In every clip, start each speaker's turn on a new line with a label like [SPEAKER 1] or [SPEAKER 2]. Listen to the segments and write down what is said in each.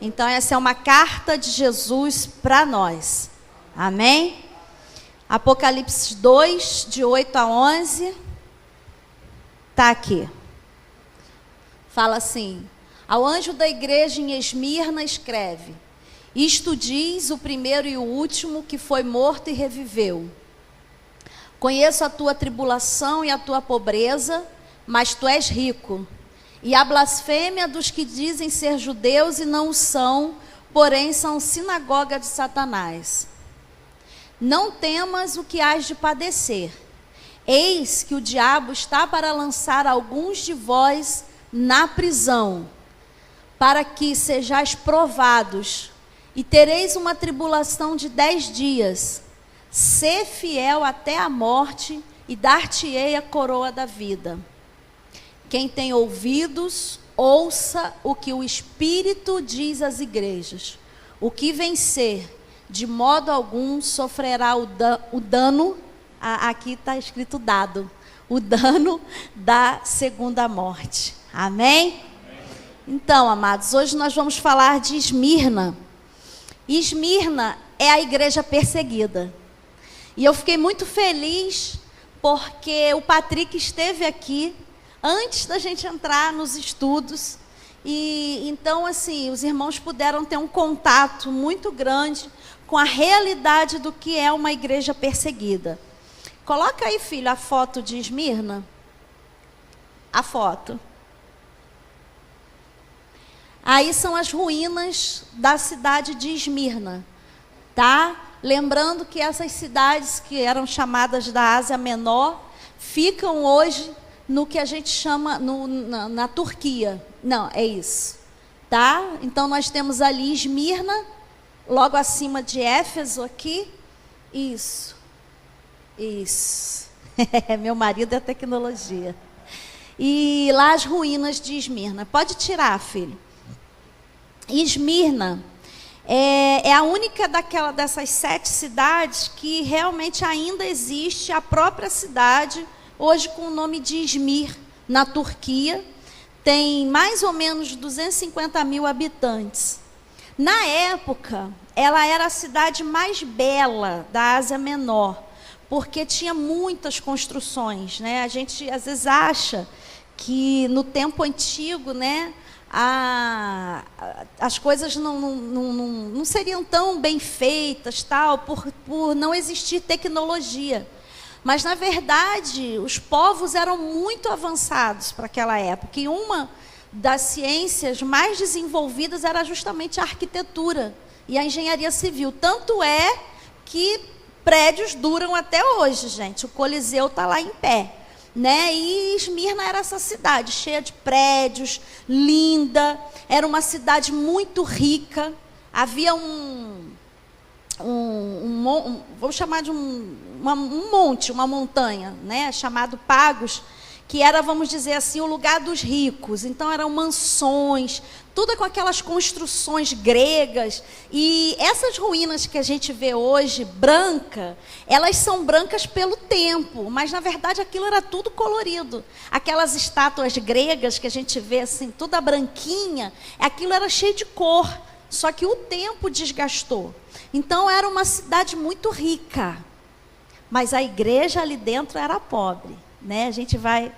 [SPEAKER 1] Então essa é uma carta de Jesus para nós. Amém? Apocalipse 2, de 8 a 11. Está aqui. Fala assim: ao anjo da igreja em Esmirna escreve: isto diz o primeiro e o último, que foi morto e reviveu. Conheço a tua tribulação e a tua pobreza, mas tu és rico. E a blasfêmia dos que dizem ser judeus e não o são, porém são sinagoga de Satanás. Não temas o que hás de padecer. Eis que o diabo está para lançar alguns de vós na prisão, para que sejais provados, e tereis uma tribulação de 10 dias. Sê fiel até a morte, e dar-te-ei a coroa da vida. Quem tem ouvidos, ouça o que o Espírito diz às igrejas. O que vencer, de modo algum sofrerá o dano, aqui está escrito dado, o dano da segunda morte. Amém? Então, amados, hoje nós vamos falar de Esmirna. Esmirna é a igreja perseguida. E eu fiquei muito feliz porque o Patrick esteve aqui antes da gente entrar nos estudos. E então, assim, os irmãos puderam ter um contato muito grande com a realidade do que é uma igreja perseguida. Coloca aí, filho, a foto de Esmirna. A foto. Aí são as ruínas da cidade de Esmirna, tá? Lembrando que essas cidades que eram chamadas da Ásia Menor ficam hoje no que a gente chama na Turquia. Não, é isso, tá? Então nós temos ali Esmirna, logo acima de Éfeso aqui. Isso. Meu marido é tecnologia. E lá as ruínas de Esmirna. Pode tirar, filho. Esmirna é a única dessas 7 cidades que realmente ainda existe a própria cidade, hoje com o nome de Izmir, na Turquia. Tem mais ou menos 250 mil habitantes. Na época, ela era a cidade mais bela da Ásia Menor, porque tinha muitas construções, né? A gente às vezes acha que no tempo antigo, né, as coisas não seriam tão bem feitas, tal, por não existir tecnologia. Mas, na verdade, os povos eram muito avançados para aquela época. E uma das ciências mais desenvolvidas era justamente a arquitetura e a engenharia civil. Tanto é que prédios duram até hoje, gente. O Coliseu está lá em pé, né? E Esmirna era essa cidade cheia de prédios, linda. Era uma cidade muito rica. Havia vamos chamar de um monte, uma montanha, né, chamado Pagos, que era, vamos dizer assim, o lugar dos ricos. Então eram mansões, tudo com aquelas construções gregas. E essas ruínas que a gente vê hoje, branca, elas são brancas pelo tempo, mas na verdade aquilo era tudo colorido. Aquelas estátuas gregas que a gente vê assim, toda branquinha, aquilo era cheio de cor, só que o tempo desgastou. Então era uma cidade muito rica, mas a igreja ali dentro era pobre, né? A gente vai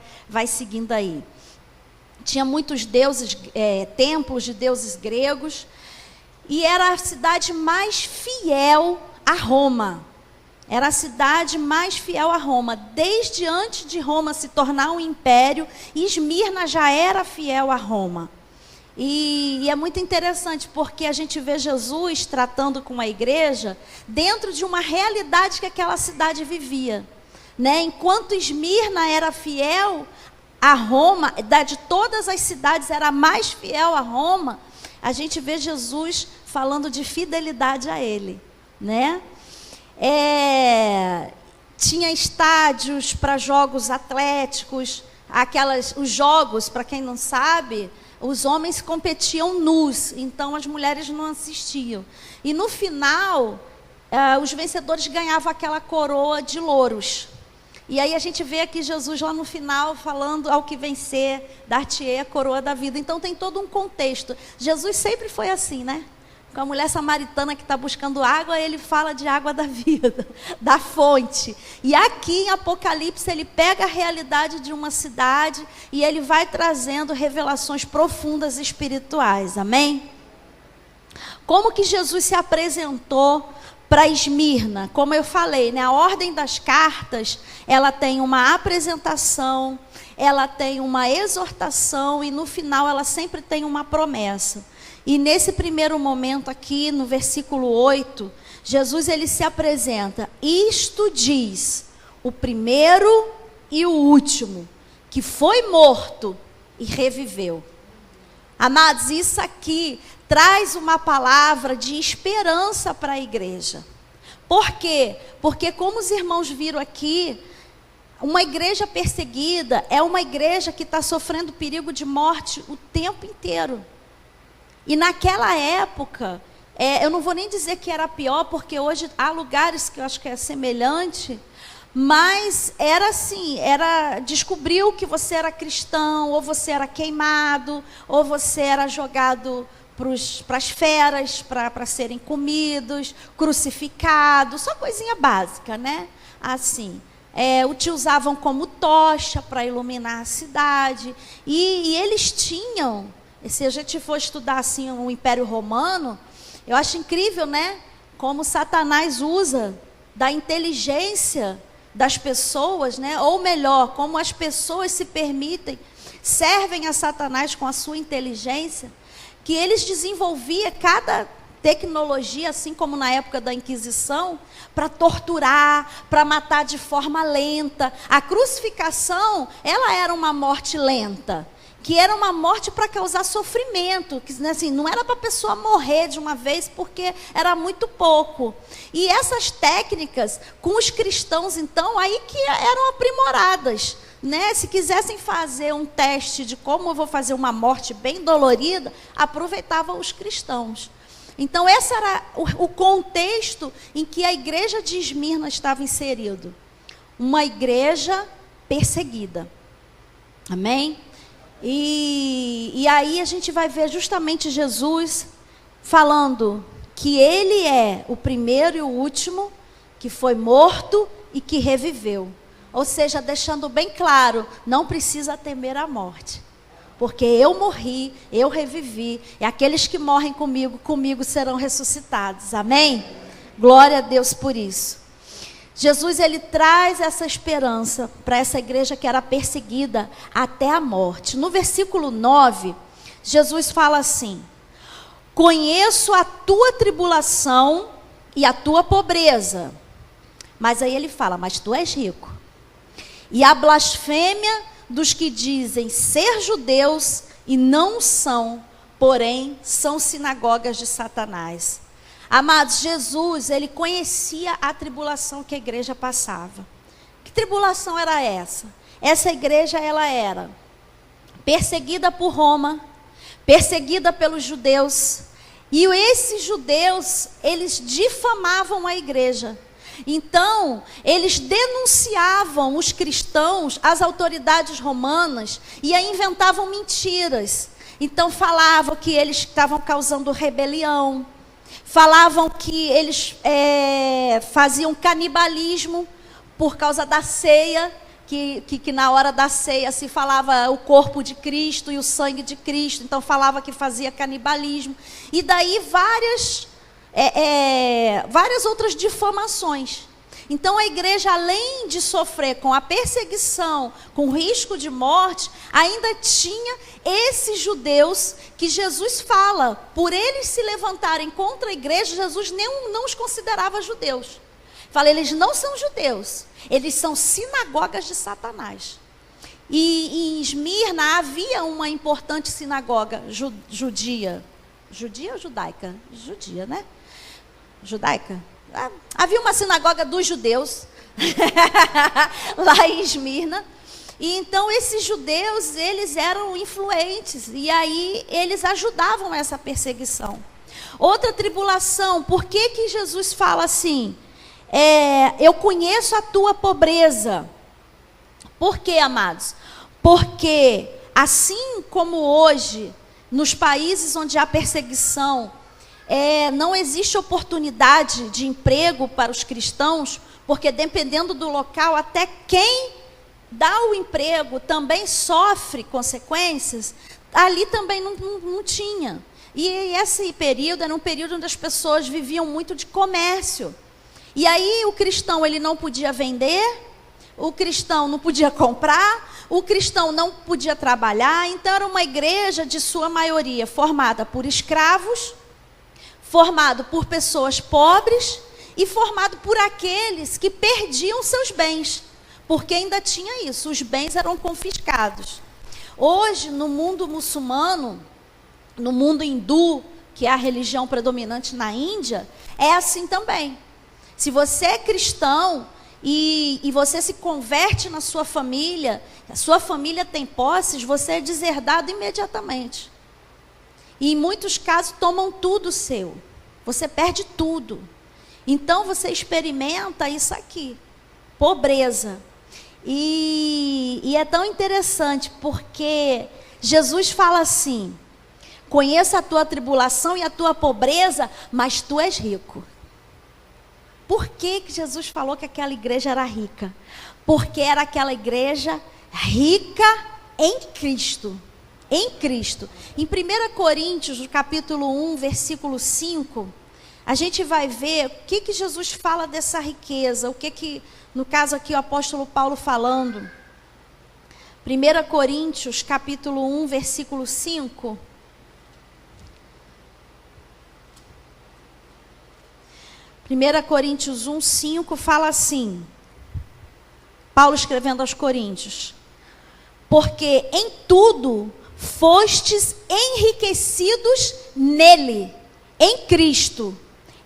[SPEAKER 1] seguindo aí. Tinha muitos deuses, templos de deuses gregos, e era a cidade mais fiel a Roma. Era a cidade mais fiel a Roma. Desde antes de Roma se tornar um império, Esmirna já era fiel a Roma. E é muito interessante, porque a gente vê Jesus tratando com a igreja dentro de uma realidade que aquela cidade vivia, né? Enquanto Esmirna era fiel a Roma, de todas as cidades era a mais fiel a Roma, a gente vê Jesus falando de fidelidade a ele, né? Tinha estádios para jogos atléticos, os jogos, para quem não sabe, os homens competiam nus, então as mulheres não assistiam. E no final, os vencedores ganhavam aquela coroa de louros. E aí a gente vê aqui Jesus lá no final falando: ao que vencer, dar-te-ei a coroa da vida. Então tem todo um contexto. Jesus sempre foi assim, né? Com a mulher samaritana que está buscando água, ele fala de água da vida, da fonte. E aqui em Apocalipse ele pega a realidade de uma cidade e ele vai trazendo revelações profundas espirituais, amém? Como que Jesus se apresentou para Esmirna? Como eu falei, né? A ordem das cartas, ela tem uma apresentação, ela tem uma exortação e no final ela sempre tem uma promessa. E nesse primeiro momento aqui, no versículo 8, Jesus ele se apresenta: isto diz o primeiro e o último, que foi morto e reviveu. Amados, isso aqui traz uma palavra de esperança para a igreja. Por quê? Porque como os irmãos viram aqui, uma igreja perseguida é uma igreja que está sofrendo perigo de morte o tempo inteiro. E naquela época, eu não vou nem dizer que era pior, porque hoje há lugares que eu acho que é semelhante, mas era assim, descobriu que você era cristão, ou você era queimado, ou você era jogado para as feras, para serem comidos, crucificados, só coisinha básica, né? Assim, te usavam como tocha para iluminar a cidade, e eles tinham... Se a gente for estudar assim o Império Romano, eu acho incrível, né? Como Satanás usa da inteligência das pessoas, né? Ou melhor, como as pessoas se permitem, servem a Satanás com a sua inteligência, que eles desenvolviam cada tecnologia, assim como na época da Inquisição, para torturar, para matar de forma lenta. A crucificação, ela era uma morte lenta, que era uma morte para causar sofrimento, que assim, não era para a pessoa morrer de uma vez, porque era muito pouco. E essas técnicas, com os cristãos, então, aí que eram aprimoradas, né? Se quisessem fazer um teste de como eu vou fazer uma morte bem dolorida, aproveitavam os cristãos. Então, esse era o contexto em que a igreja de Esmirna estava inserido. Uma igreja perseguida. Amém? E aí a gente vai ver justamente Jesus falando que ele é o primeiro e o último, que foi morto e que reviveu. Ou seja, deixando bem claro, não precisa temer a morte. Porque eu morri, eu revivi, e aqueles que morrem comigo serão ressuscitados. Amém? Glória a Deus por isso. Jesus, ele traz essa esperança para essa igreja que era perseguida até a morte. No versículo 9, Jesus fala assim: conheço a tua tribulação e a tua pobreza. Mas aí ele fala: mas tu és rico. E a blasfêmia dos que dizem ser judeus e não são, porém são sinagogas de Satanás. Amados, Jesus, ele conhecia a tribulação que a igreja passava. Que tribulação era essa? Essa igreja, ela era perseguida por Roma, perseguida pelos judeus, e esses judeus, eles difamavam a igreja. Então, eles denunciavam os cristãos às autoridades romanas e aí inventavam mentiras. Então, falavam que eles estavam causando rebelião, falavam que eles faziam canibalismo por causa da ceia, que na hora da ceia se falava o corpo de Cristo e o sangue de Cristo, então falava que fazia canibalismo. E daí várias outras difamações. Então a igreja, além de sofrer com a perseguição, com risco de morte, ainda tinha esses judeus que Jesus fala, por eles se levantarem contra a igreja, Jesus não os considerava judeus. Fala, eles não são judeus, eles são sinagogas de Satanás. E em Esmirna havia uma importante sinagoga judia. Judia ou judaica? Judia, né? Judaica? Havia uma sinagoga dos judeus lá em Esmirna. E então esses judeus, eles eram influentes, e aí eles ajudavam essa perseguição. Outra tribulação, por que Jesus fala assim? Eu conheço a tua pobreza. Por quê, amados? Porque assim como hoje, nos países onde há perseguição, não existe oportunidade de emprego para os cristãos, porque dependendo do local, até quem dá o emprego também sofre consequências, ali também não tinha. E esse período era um período onde as pessoas viviam muito de comércio. E aí o cristão ele não podia vender, o cristão não podia comprar, o cristão não podia trabalhar. Então era uma igreja de sua maioria formada por escravos, formado por pessoas pobres e formado por aqueles que perdiam seus bens, porque ainda tinha isso, os bens eram confiscados. Hoje, no mundo muçulmano, no mundo hindu, que é a religião predominante na Índia, é assim também. Se você é cristão e você se converte na sua família, a sua família tem posses, você é deserdado imediatamente. E em muitos casos tomam tudo seu. Você perde tudo. Então você experimenta isso aqui, pobreza. E é tão interessante porque Jesus fala assim: conheça a tua tribulação e a tua pobreza, mas tu és rico. Por que Jesus falou que aquela igreja era rica? Porque era aquela igreja rica em Cristo. Em Cristo. Em 1 Coríntios, no capítulo 1, versículo 5, a gente vai ver o que Jesus fala dessa riqueza. O que, no caso aqui, o apóstolo Paulo falando. 1 Coríntios, capítulo 1, versículo 5. 1 Coríntios 1, 5 fala assim, Paulo escrevendo aos Coríntios: porque em tudo fostes enriquecidos nele, em Cristo,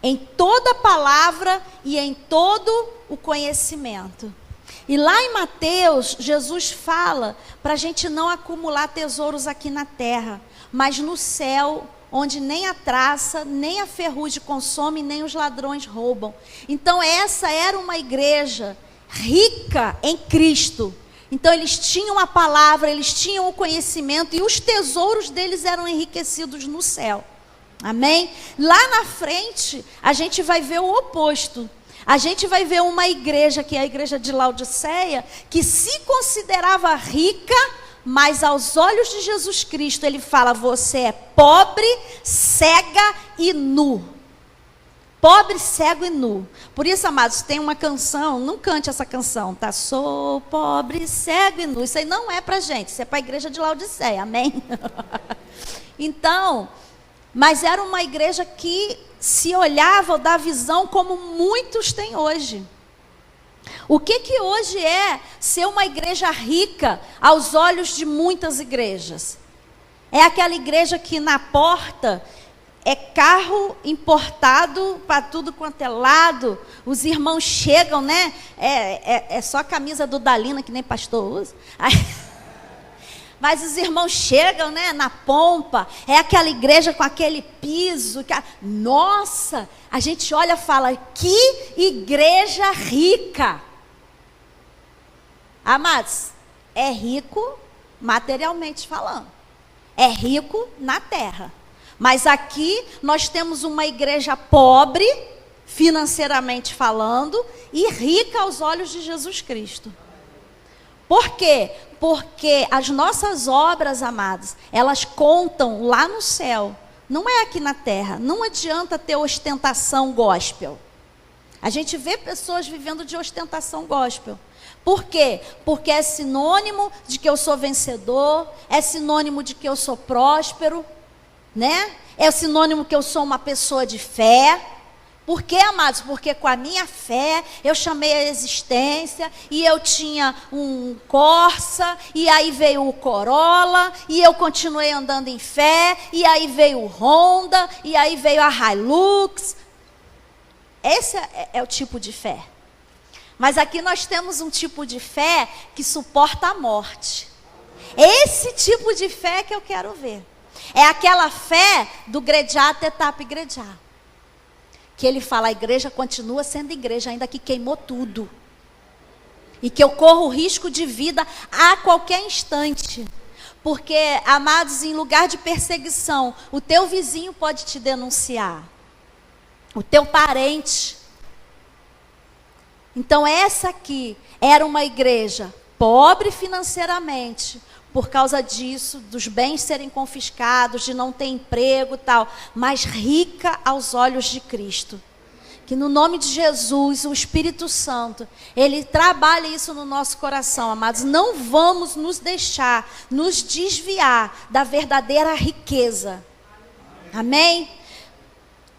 [SPEAKER 1] em toda palavra e em todo o conhecimento. E lá em Mateus, Jesus fala para a gente não acumular tesouros aqui na terra, mas no céu, onde nem a traça, nem a ferrugem consome, nem os ladrões roubam. Então essa era uma igreja rica em Cristo. Então eles tinham a palavra, eles tinham o conhecimento e os tesouros deles eram enriquecidos no céu. Amém? Lá na frente, a gente vai ver o oposto. A gente vai ver uma igreja, que é a igreja de Laodiceia, que se considerava rica, mas aos olhos de Jesus Cristo, ele fala: você é pobre, cega e nu. Pobre, cego e nu. Por isso, amados, tem uma canção, não cante essa canção, tá? Sou pobre, cego e nu. Isso aí não é pra gente, isso é pra igreja de Laodiceia, amém? Então, mas era uma igreja que se olhava da visão como muitos têm hoje. O que hoje é ser uma igreja rica aos olhos de muitas igrejas? É aquela igreja que na porta é carro importado para tudo quanto é lado. Os irmãos chegam, né? É só a camisa do Dalina, que nem pastor usa. Mas os irmãos chegam, né, na pompa. É aquela igreja com aquele piso. Nossa, a gente olha e fala: que igreja rica. Amados, é rico materialmente falando. É rico na terra. Mas aqui nós temos uma igreja pobre, financeiramente falando, e rica aos olhos de Jesus Cristo. Por quê? Porque as nossas obras, amados, elas contam lá no céu. Não é aqui na terra. Não adianta ter ostentação gospel. A gente vê pessoas vivendo de ostentação gospel. Por quê? Porque é sinônimo de que eu sou vencedor, é sinônimo de que eu sou próspero, né? É sinônimo que eu sou uma pessoa de fé. Por quê, amados? Porque com a minha fé eu chamei a existência e eu tinha um Corsa, e aí veio o Corolla, e eu continuei andando em fé, e aí veio o Honda, e aí veio a Hilux. Esse é o tipo de fé. Mas aqui nós temos um tipo de fé que suporta a morte. Esse tipo de fé que eu quero ver. É aquela fé do grediar até tapa grediar. Que ele fala: a igreja continua sendo igreja, ainda que queimou tudo. e que eu corro risco de vida a qualquer instante. Porque, amados, em lugar de perseguição, o teu vizinho pode te denunciar, o teu parente. Então essa aqui era uma igreja pobre financeiramente, por causa disso, dos bens serem confiscados, de não ter emprego e tal, mas rica aos olhos de Cristo. Que no nome de Jesus, o Espírito Santo, Ele trabalha isso no nosso coração, amados. Não vamos nos deixar, nos desviar da verdadeira riqueza. Amém?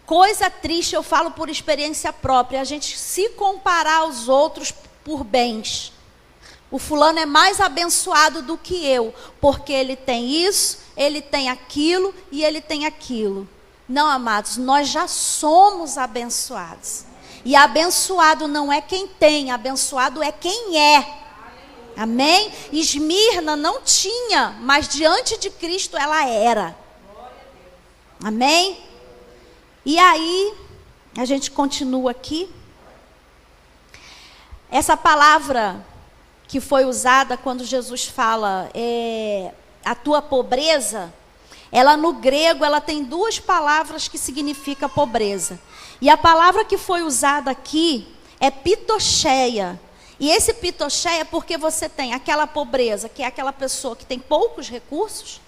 [SPEAKER 1] Coisa triste, eu falo por experiência própria, a gente se comparar aos outros por bens. O fulano é mais abençoado do que eu, porque ele tem isso, ele tem aquilo e ele tem aquilo. Não, amados, nós já somos abençoados. E abençoado não é quem tem, abençoado é quem é. Amém? Esmirna não tinha, mas diante de Cristo ela era. Amém? E aí, a gente continua aqui. Essa palavra que foi usada quando Jesus fala a tua pobreza, ela no grego, ela tem duas palavras que significam pobreza. E a palavra que foi usada aqui é pitocheia. E esse pitocheia é porque você tem aquela pobreza, que é aquela pessoa que tem poucos recursos.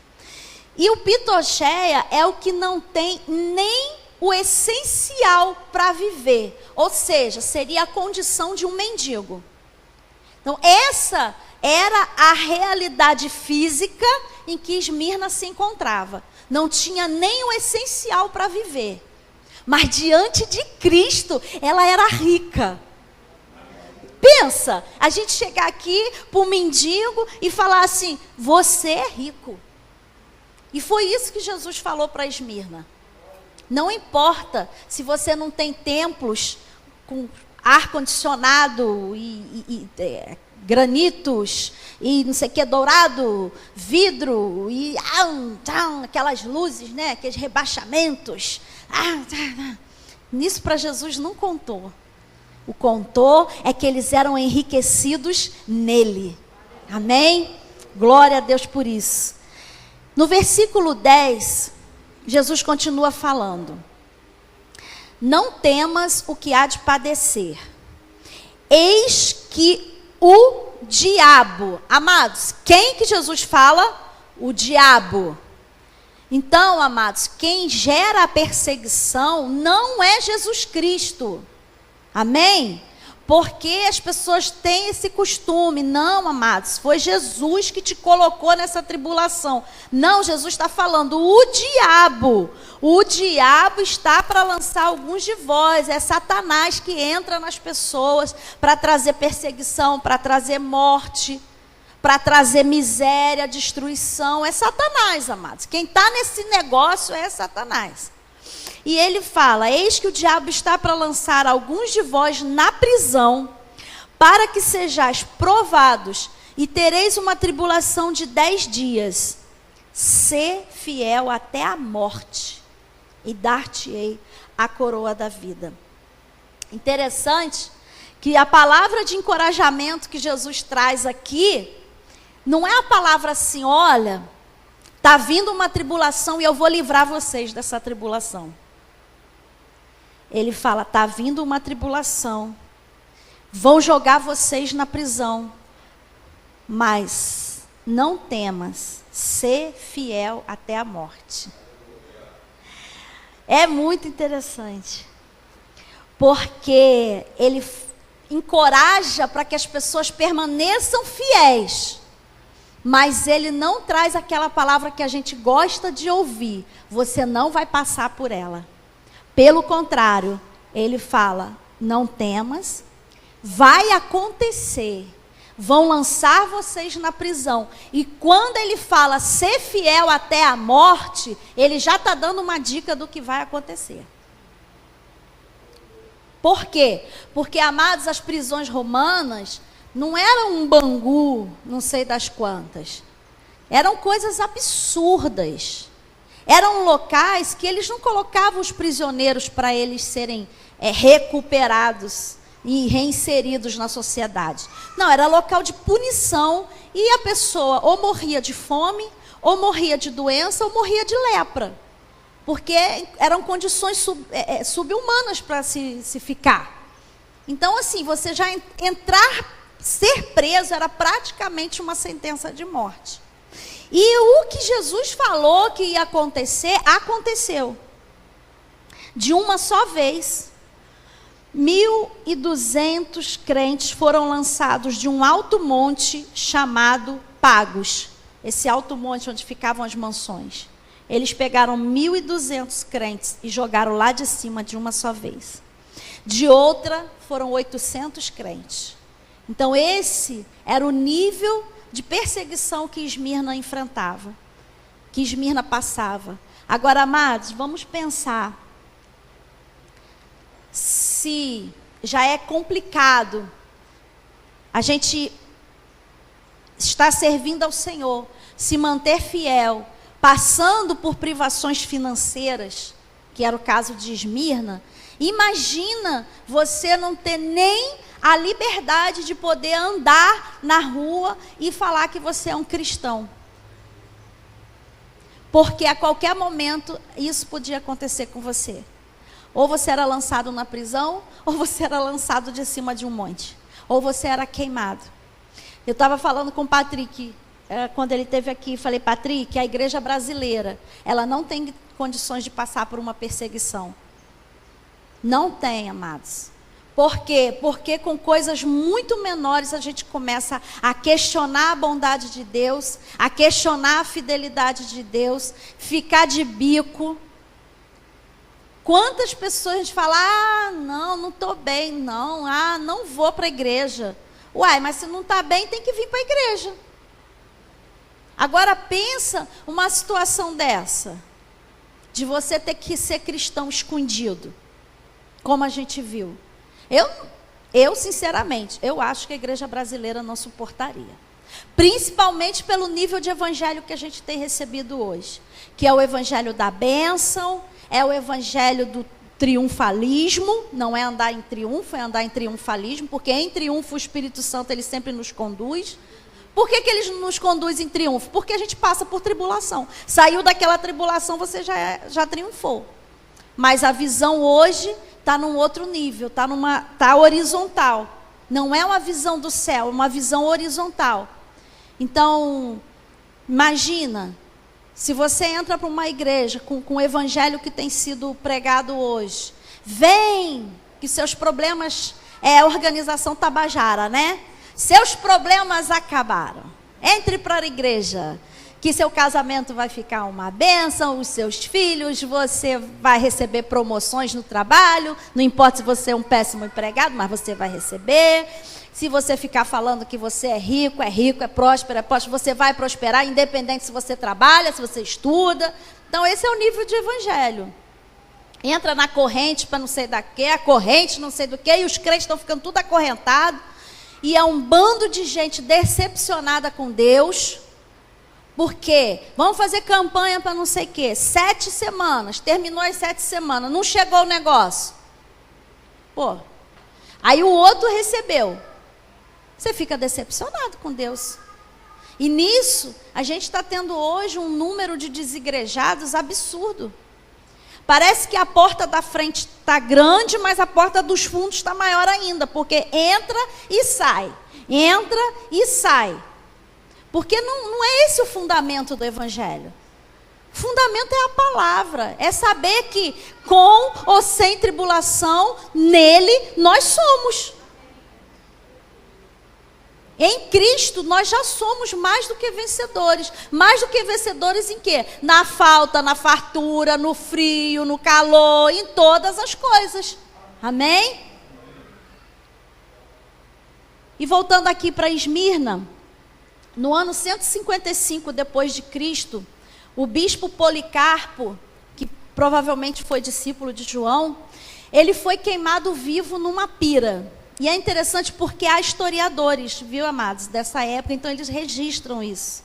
[SPEAKER 1] E o pitocheia é o que não tem nem o essencial para viver. Ou seja, seria a condição de um mendigo. Então, essa era a realidade física em que Esmirna se encontrava. Não tinha nem o essencial para viver. Mas diante de Cristo, ela era rica. Pensa, a gente chegar aqui para um mendigo e falar assim, você é rico. E foi isso que Jesus falou para Esmirna. Não importa se você não tem templos com ar-condicionado e granitos e não sei o que, dourado, vidro e aquelas luzes, né, aqueles rebaixamentos. Nisso para Jesus não contou. O contou é que eles eram enriquecidos nele. Amém? Glória a Deus por isso. No versículo 10, Jesus continua falando. Não temas o que há de padecer. Eis que o diabo, amados, quem que Jesus fala? O diabo. Então, amados, quem gera a perseguição não é Jesus Cristo. Amém? Porque as pessoas têm esse costume. Não, amados, foi Jesus que te colocou nessa tribulação. Não, Jesus está falando, o diabo. O diabo está para lançar alguns de vós. É Satanás que entra nas pessoas para trazer perseguição, para trazer morte, para trazer miséria, destruição. É Satanás, amados. Quem está nesse negócio é Satanás. E ele fala, eis que o diabo está para lançar alguns de vós na prisão, para que sejais provados, e tereis uma tribulação de 10 dias. Sê fiel até a morte, e dar-te-ei a coroa da vida. Interessante que a palavra de encorajamento que Jesus traz aqui, não é a palavra assim, olha, está vindo uma tribulação e eu vou livrar vocês dessa tribulação. Ele fala, está vindo uma tribulação, vão jogar vocês na prisão, mas não temas, sê fiel até a morte. É muito interessante, porque ele encoraja para que as pessoas permaneçam fiéis, mas ele não traz aquela palavra que a gente gosta de ouvir, você não vai passar por ela. Pelo contrário, ele fala, não temas, vai acontecer, vão lançar vocês na prisão. E quando ele fala, ser fiel até a morte, ele já está dando uma dica do que vai acontecer. Por quê? Porque, amados, as prisões romanas não eram um Bangu, não sei das quantas. Eram coisas absurdas. Eram locais que eles não colocavam os prisioneiros para eles serem recuperados. e reinseridos na sociedade. Não, era local de punição e a pessoa ou morria de fome, ou morria de doença, ou morria de lepra. Porque eram condições subhumanas para se ficar. Então, assim, você já ser preso era praticamente uma sentença de morte. E o que Jesus falou que ia acontecer, aconteceu. De uma só vez, 1.200 crentes foram lançados de um alto monte chamado Pagos. Esse alto monte onde ficavam as mansões. Eles pegaram 1.200 crentes e jogaram lá de cima de uma só vez. De outra, foram 800 crentes. Então, esse era o nível de perseguição que Esmirna enfrentava, que Esmirna passava. Agora, amados, vamos pensar. Se já é complicado a gente estar servindo ao Senhor, se manter fiel, passando por privações financeiras, que era o caso de Esmirna, imagina você não ter nem a liberdade de poder andar na rua e falar que você é um cristão. Porque a qualquer momento isso podia acontecer com você. Ou você era lançado na prisão, ou você era lançado de cima de um monte. Ou você era queimado. Eu estava falando com o Patrick, quando ele esteve aqui, falei, Patrick, a igreja brasileira, ela não tem condições de passar por uma perseguição. Não tem, amados. Por quê? Porque com coisas muito menores a gente começa a questionar a bondade de Deus, a questionar a fidelidade de Deus, ficar de bico. Quantas pessoas a gente fala, não estou bem, não vou para a igreja. Uai, mas se não está bem, tem que vir para a igreja. Agora pensa uma situação dessa, de você ter que ser cristão escondido, como a gente viu. Eu sinceramente, eu acho que a igreja brasileira não suportaria. Principalmente pelo nível de evangelho que a gente tem recebido hoje, que é o evangelho da bênção, é o evangelho do triunfalismo, não é andar em triunfo, é andar em triunfalismo, porque em triunfo o Espírito Santo ele sempre nos conduz. Por que ele nos conduz em triunfo? Porque a gente passa por tribulação. Saiu daquela tribulação, você já triunfou. Mas a visão hoje está num outro nível, está horizontal. Não é uma visão do céu, é uma visão horizontal. Então, imagina, se você entra para uma igreja com o evangelho que tem sido pregado hoje, vem, que seus problemas é a organização Tabajara, né? Seus problemas acabaram. Entre para a igreja, que seu casamento vai ficar uma bênção, os seus filhos, você vai receber promoções no trabalho, não importa se você é um péssimo empregado, mas você vai receber. Se você ficar falando que você é rico, é próspero, você vai prosperar, independente se você trabalha, se você estuda. Então, esse é o nível de evangelho. Entra na corrente para não sei da quê, a corrente não sei do quê, e os crentes estão ficando tudo acorrentados. E é um bando de gente decepcionada com Deus. Porque vamos fazer campanha para não sei o quê. 7 semanas, terminou as 7 semanas, não chegou o negócio. Pô, aí o outro recebeu. Você fica decepcionado com Deus. E nisso, a gente está tendo hoje um número de desigrejados absurdo. Parece que a porta da frente está grande, mas a porta dos fundos está maior ainda. Porque entra e sai. Entra e sai. Porque não é esse o fundamento do evangelho. O fundamento é a palavra. É saber que com ou sem tribulação, nele nós somos. Em Cristo nós já somos mais do que vencedores. Mais do que vencedores em quê? Na falta, na fartura, no frio, no calor, em todas as coisas. Amém? E voltando aqui para Esmirna, no ano 155 depois de Cristo, o bispo Policarpo, que provavelmente foi discípulo de João, ele foi queimado vivo numa pira. E é interessante porque há historiadores, viu, amados, dessa época, então eles registram isso.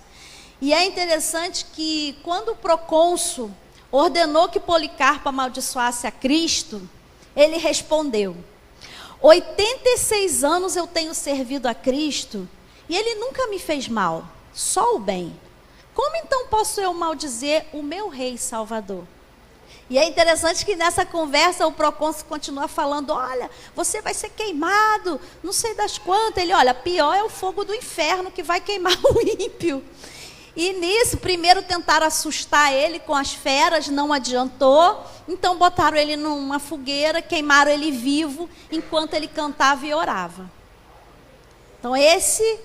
[SPEAKER 1] E é interessante que quando o procônsul ordenou que Policarpo amaldiçoasse a Cristo, ele respondeu: 86 anos eu tenho servido a Cristo e Ele nunca me fez mal, só o bem. Como então posso eu maldizer o meu Rei Salvador? E é interessante que nessa conversa o procônsul continua falando, olha, você vai ser queimado, não sei das quantas. Ele, olha, pior é o fogo do inferno que vai queimar o ímpio. E nisso, primeiro tentaram assustar ele com as feras, não adiantou. Então botaram ele numa fogueira, queimaram ele vivo, enquanto ele cantava e orava. Então esse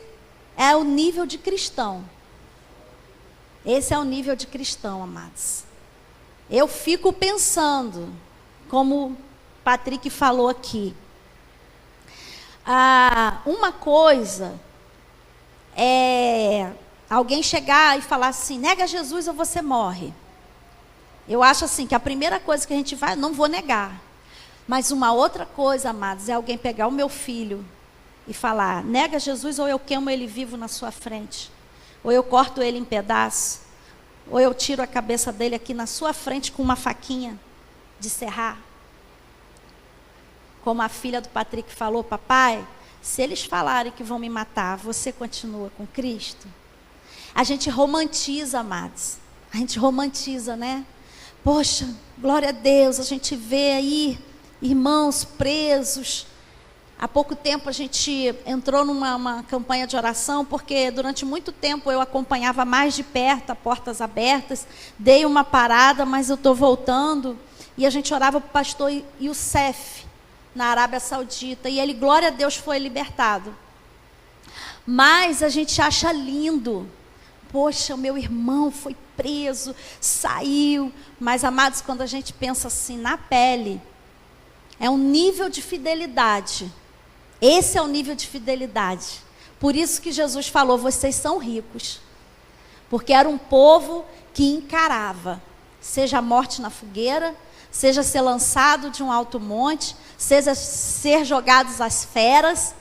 [SPEAKER 1] é o nível de cristão. Esse é o nível de cristão, amados. Eu fico pensando, como Patrick falou aqui. Uma coisa é alguém chegar e falar assim, nega Jesus ou você morre. Eu acho assim, que a primeira coisa que a gente vai, não vou negar. Mas uma outra coisa, amados, é alguém pegar o meu filho e falar, nega Jesus ou eu queimo ele vivo na sua frente. Ou eu corto ele em pedaços. Ou eu tiro a cabeça dele aqui na sua frente com uma faquinha de serrar. Como a filha do Patrick falou, papai, se eles falarem que vão me matar, você continua com Cristo? A gente romantiza, amados. A gente romantiza, né? Poxa, glória a Deus, a gente vê aí irmãos presos. Há pouco tempo a gente entrou numa campanha de oração, porque durante muito tempo eu acompanhava mais de perto, a portas abertas. Dei uma parada, mas eu estou voltando. E a gente orava para o pastor Youssef, na Arábia Saudita. E ele, glória a Deus, foi libertado. Mas a gente acha lindo. Poxa, o meu irmão foi preso, saiu. Mas, amados, quando a gente pensa assim na pele, é um nível de fidelidade. Esse é o nível de fidelidade. Por isso que Jesus falou, vocês são ricos. Porque era um povo que encarava, seja a morte na fogueira, seja ser lançado de um alto monte, seja ser jogados às feras.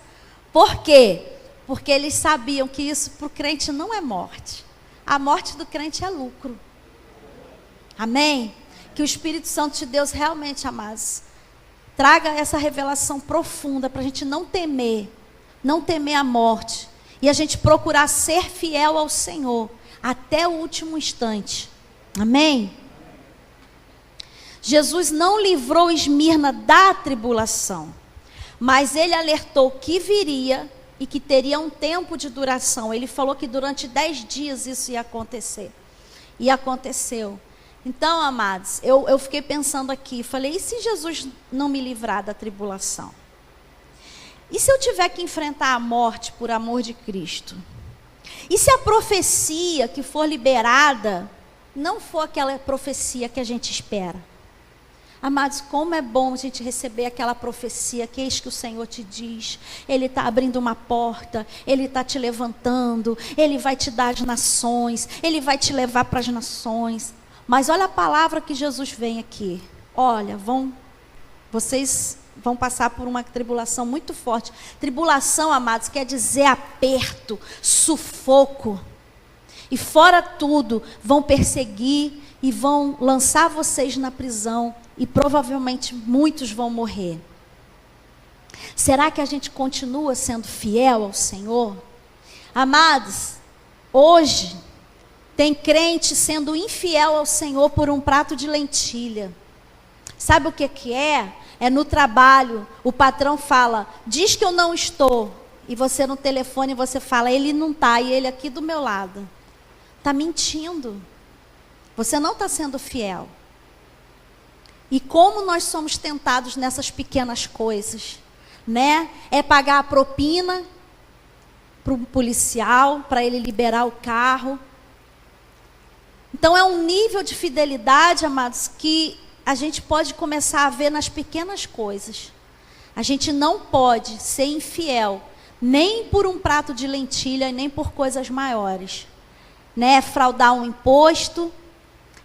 [SPEAKER 1] Por quê? Porque eles sabiam que isso para o crente não é morte. A morte do crente é lucro. Amém? Que o Espírito Santo de Deus realmente, amados, traga essa revelação profunda para a gente não temer a morte. E a gente procurar ser fiel ao Senhor até o último instante. Amém? Jesus não livrou Esmirna da tribulação, mas ele alertou que viria e que teria um tempo de duração. Ele falou que durante 10 dias isso ia acontecer. E aconteceu. Então, amados, eu fiquei pensando aqui, falei, e se Jesus não me livrar da tribulação? E se eu tiver que enfrentar a morte por amor de Cristo? E se a profecia que for liberada não for aquela profecia que a gente espera? Amados, como é bom a gente receber aquela profecia que eis que o Senhor te diz. Ele está abrindo uma porta, Ele está te levantando, Ele vai te dar as nações, Ele vai te levar para as nações. Mas olha a palavra que Jesus vem aqui. Olha, vocês vão passar por uma tribulação muito forte. Tribulação, amados, quer dizer aperto, sufoco. E fora tudo, vão perseguir e vão lançar vocês na prisão. E provavelmente muitos vão morrer. Será que a gente continua sendo fiel ao Senhor? Amados, hoje tem crente sendo infiel ao Senhor por um prato de lentilha. Sabe o que é? É no trabalho, o patrão fala, diz que eu não estou. E você no telefone, você fala, ele não está, e ele aqui do meu lado. Está mentindo. Você não está sendo fiel. E como nós somos tentados nessas pequenas coisas, né? É pagar a propina para o policial, para ele liberar o carro. Então é um nível de fidelidade, amados, que a gente pode começar a ver nas pequenas coisas. A gente não pode ser infiel, nem por um prato de lentilha, nem por coisas maiores. Né? Fraudar um imposto.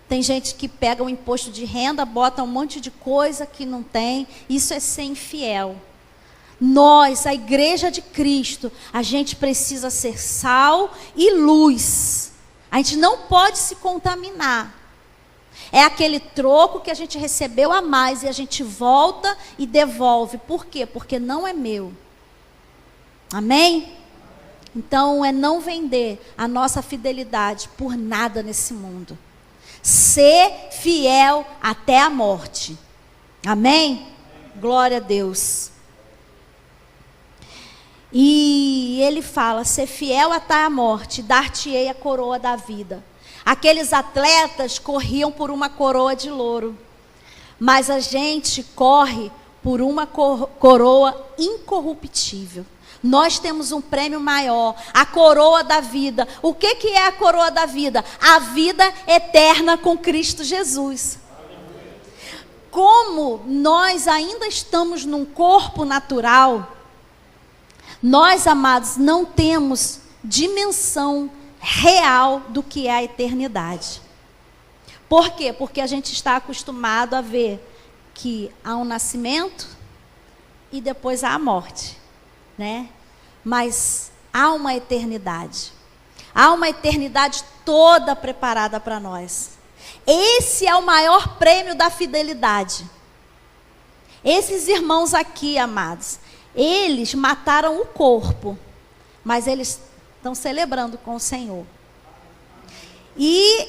[SPEAKER 1] Tem gente que pega o imposto de renda, bota um monte de coisa que não tem. Isso é ser infiel. Nós, a igreja de Cristo, a gente precisa ser sal e luz. A gente não pode se contaminar. É aquele troco que a gente recebeu a mais e a gente volta e devolve. Por quê? Porque não é meu. Amém? Então é não vender a nossa fidelidade por nada nesse mundo. Ser fiel até a morte. Amém? Glória a Deus. E ele fala, ser fiel até a morte, dar-te-ei a coroa da vida. Aqueles atletas corriam por uma coroa de louro, mas a gente corre por uma coroa incorruptível. Nós temos um prêmio maior, a coroa da vida. O que é a coroa da vida? A vida eterna com Cristo Jesus. Como nós ainda estamos num corpo natural, nós, amados, não temos dimensão real do que é a eternidade. Por quê? Porque a gente está acostumado a ver que há um nascimento e depois há a morte, né? Mas há uma eternidade. Há uma eternidade toda preparada para nós. Esse é o maior prêmio da fidelidade. Esses irmãos aqui, amados, eles mataram o corpo, mas eles estão celebrando com o Senhor. E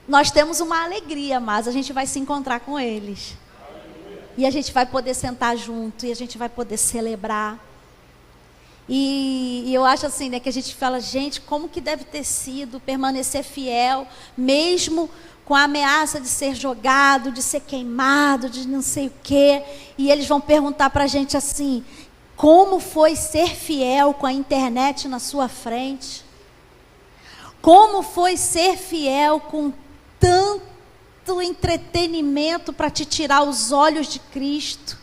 [SPEAKER 1] nós temos uma alegria, mas a gente vai se encontrar com eles. E a gente vai poder sentar junto, e a gente vai poder celebrar. E eu acho assim, né, que a gente fala, gente, como que deve ter sido permanecer fiel, mesmo com a ameaça de ser jogado, de ser queimado, de não sei o quê. E eles vão perguntar para a gente assim, como foi ser fiel com a internet na sua frente? Como foi ser fiel com tanto entretenimento para te tirar os olhos de Cristo?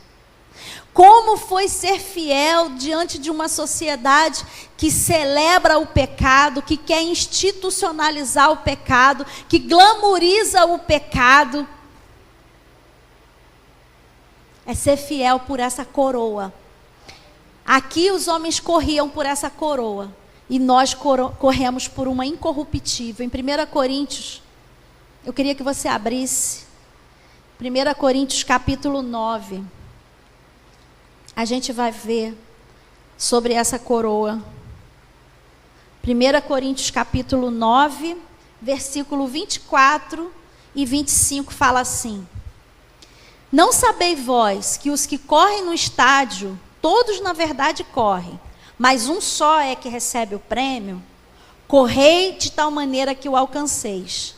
[SPEAKER 1] Como foi ser fiel diante de uma sociedade que celebra o pecado, que quer institucionalizar o pecado, que glamoriza o pecado? É ser fiel por essa coroa. Aqui os homens corriam por essa coroa e nós corremos por uma incorruptível. Em 1 Coríntios, eu queria que você abrisse 1 Coríntios capítulo 9. A gente vai ver sobre essa coroa. 1 Coríntios capítulo 9, versículo 24 e 25 fala assim: Não sabeis vós que os que correm no estádio, todos na verdade correm, mas um só é que recebe o prêmio? Correi de tal maneira que o alcanceis.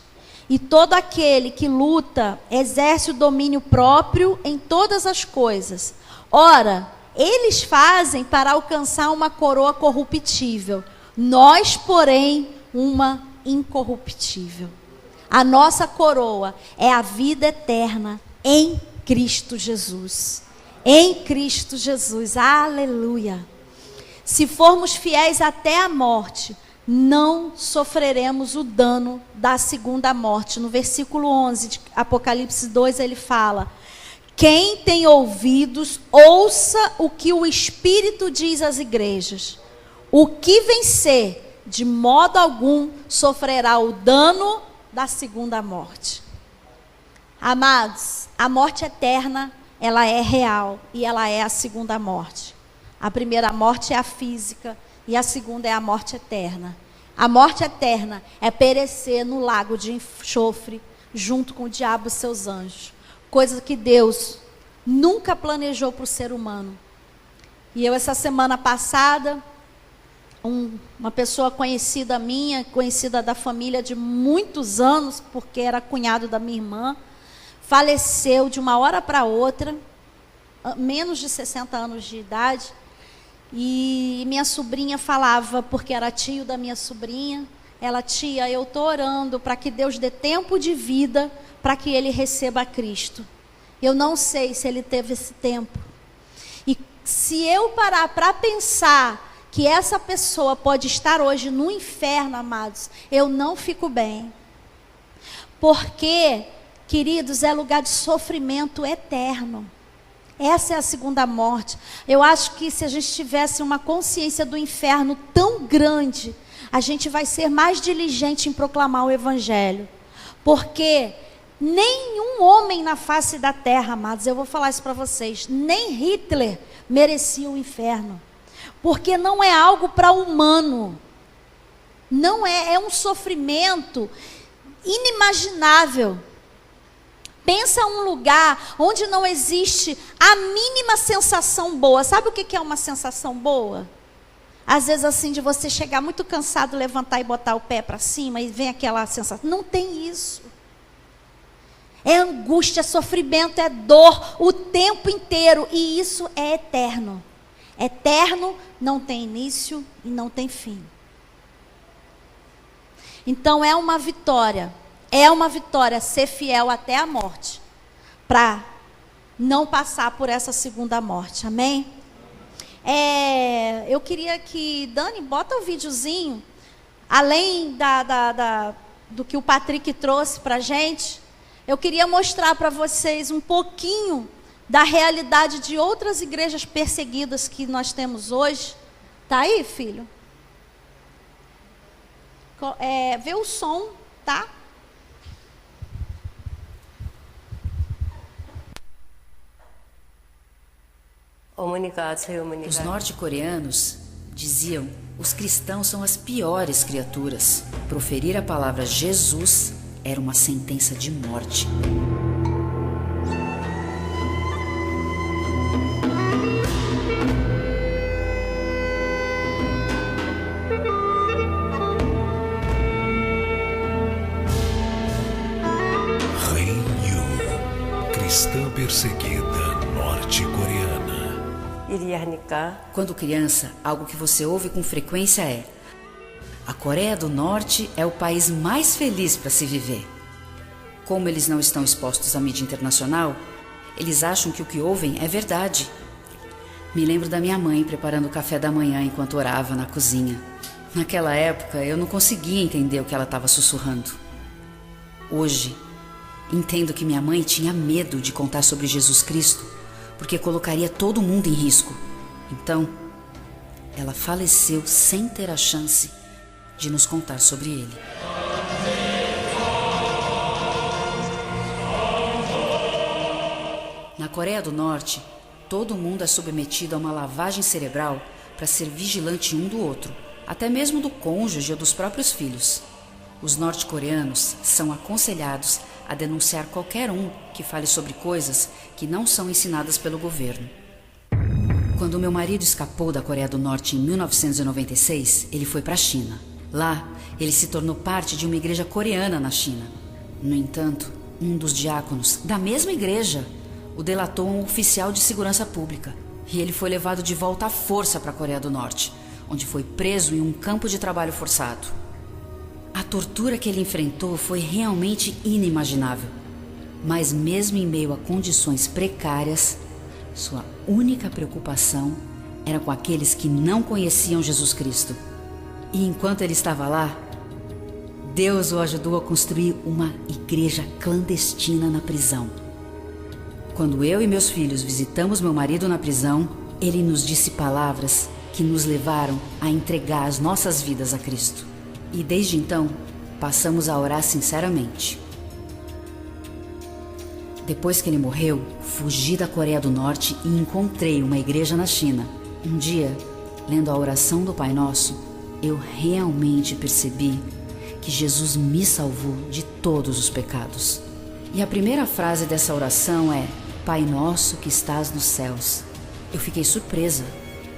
[SPEAKER 1] E todo aquele que luta exerce o domínio próprio em todas as coisas. Ora, eles fazem para alcançar uma coroa corruptível, nós, porém, uma incorruptível. A nossa coroa é a vida eterna em Cristo Jesus. Em Cristo Jesus, aleluia. Se formos fiéis até a morte, não sofreremos o dano da segunda morte. No versículo 11 de Apocalipse 2, ele fala: Quem tem ouvidos, ouça o que o Espírito diz às igrejas. O que vencer, de modo algum, sofrerá o dano da segunda morte. Amados, a morte eterna, ela é real e ela é a segunda morte. A primeira morte é a física e a segunda é a morte eterna. A morte eterna é perecer no lago de enxofre, junto com o diabo e seus anjos. Coisa que Deus nunca planejou para o ser humano. E eu, essa semana passada, uma pessoa conhecida minha, conhecida da família de muitos anos, porque era cunhado da minha irmã, faleceu de uma hora para outra, menos de 60 anos de idade. E minha sobrinha falava, porque era tio da minha sobrinha, ela: tia, eu estou orando para que Deus dê tempo de vida para que ele receba Cristo. Eu não sei se ele teve esse tempo. E se eu parar para pensar que essa pessoa pode estar hoje no inferno, amados, eu não fico bem. Porque, queridos, é lugar de sofrimento eterno. Essa é a segunda morte. Eu acho que se a gente tivesse uma consciência do inferno tão grande, a gente vai ser mais diligente em proclamar o Evangelho. Porque Nenhum homem na face da terra, amados, eu vou falar isso para vocês, nem Hitler merecia o inferno. Porque não é algo para humano. Não é um sofrimento inimaginável. Pensa um lugar onde não existe a mínima sensação boa. Sabe o que é uma sensação boa? Às vezes assim, de você chegar muito cansado, levantar e botar o pé para cima e vem aquela sensação. Não tem isso. É angústia, é sofrimento, é dor o tempo inteiro. E isso é eterno. Eterno não tem início e não tem fim. Então é uma vitória ser fiel até a morte, para não passar por essa segunda morte, amém? Eu queria que, Dani, bota o videozinho, além do que o Patrick trouxe para a gente, eu queria mostrar para vocês um pouquinho da realidade de outras igrejas perseguidas que nós temos hoje. Tá aí, filho? Vê o som, tá?
[SPEAKER 2] Os norte-coreanos diziam: os cristãos são as piores criaturas. Proferir a palavra Jesus era uma sentença de morte.
[SPEAKER 3] Cristã perseguida norte-coreana.
[SPEAKER 2] Quando criança, algo que você ouve com frequência é: a Coreia do Norte é o país mais feliz para se viver. Como eles não estão expostos à mídia internacional, eles acham que o que ouvem é verdade. Me lembro da minha mãe preparando o café da manhã enquanto orava na cozinha. Naquela época, eu não conseguia entender o que ela estava sussurrando. Hoje, entendo que minha mãe tinha medo de contar sobre Jesus Cristo, porque colocaria todo mundo em risco. Então, ela faleceu sem ter a chance de nos contar sobre ele. Na Coreia do Norte, todo mundo é submetido a uma lavagem cerebral para ser vigilante um do outro, até mesmo do cônjuge ou dos próprios filhos. Os norte-coreanos são aconselhados a denunciar qualquer um que fale sobre coisas que não são ensinadas pelo governo. Quando meu marido escapou da Coreia do Norte em 1996, ele foi para a China. Lá, ele se tornou parte de uma igreja coreana na China. No entanto, um dos diáconos da mesma igreja o delatou a um oficial de segurança pública. E ele foi levado de volta à força para a Coreia do Norte, onde foi preso em um campo de trabalho forçado. A tortura que ele enfrentou foi realmente inimaginável. Mas mesmo em meio a condições precárias, sua única preocupação era com aqueles que não conheciam Jesus Cristo. E enquanto ele estava lá, Deus o ajudou a construir uma igreja clandestina na prisão. Quando eu e meus filhos visitamos meu marido na prisão, ele nos disse palavras que nos levaram a entregar as nossas vidas a Cristo. E desde então, passamos a orar sinceramente. Depois que ele morreu, fugi da Coreia do Norte e encontrei uma igreja na China. Um dia, lendo a oração do Pai Nosso, eu realmente percebi que Jesus me salvou de todos os pecados. E a primeira frase dessa oração é: Pai Nosso que estás nos céus. Eu fiquei surpresa,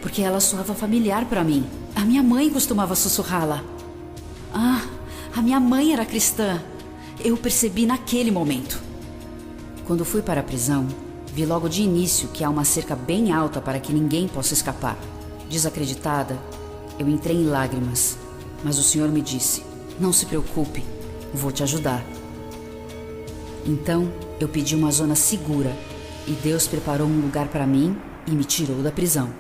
[SPEAKER 2] porque ela soava familiar para mim. A minha mãe costumava sussurrá-la. A minha mãe era cristã. Eu percebi naquele momento. Quando fui para a prisão, vi logo de início que há uma cerca bem alta para que ninguém possa escapar. Desacreditada, eu entrei em lágrimas, mas o Senhor me disse: não se preocupe, vou te ajudar. Então, eu pedi uma zona segura e Deus preparou um lugar para mim e me tirou da prisão.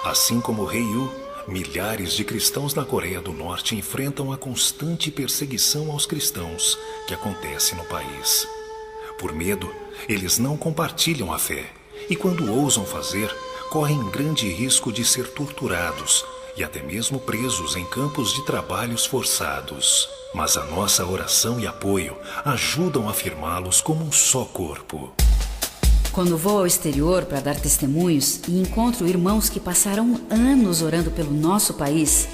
[SPEAKER 3] Assim como o rei Yu, milhares de cristãos na Coreia do Norte enfrentam a constante perseguição aos cristãos que acontece no país. Por medo, eles não compartilham a fé e, quando ousam fazer, correm grande risco de ser torturados e até mesmo presos em campos de trabalhos forçados. mas a nossa oração e apoio ajudam a firmá-los como um só corpo.
[SPEAKER 2] Quando vou ao exterior para dar testemunhos e encontro irmãos que passaram anos orando pelo nosso país,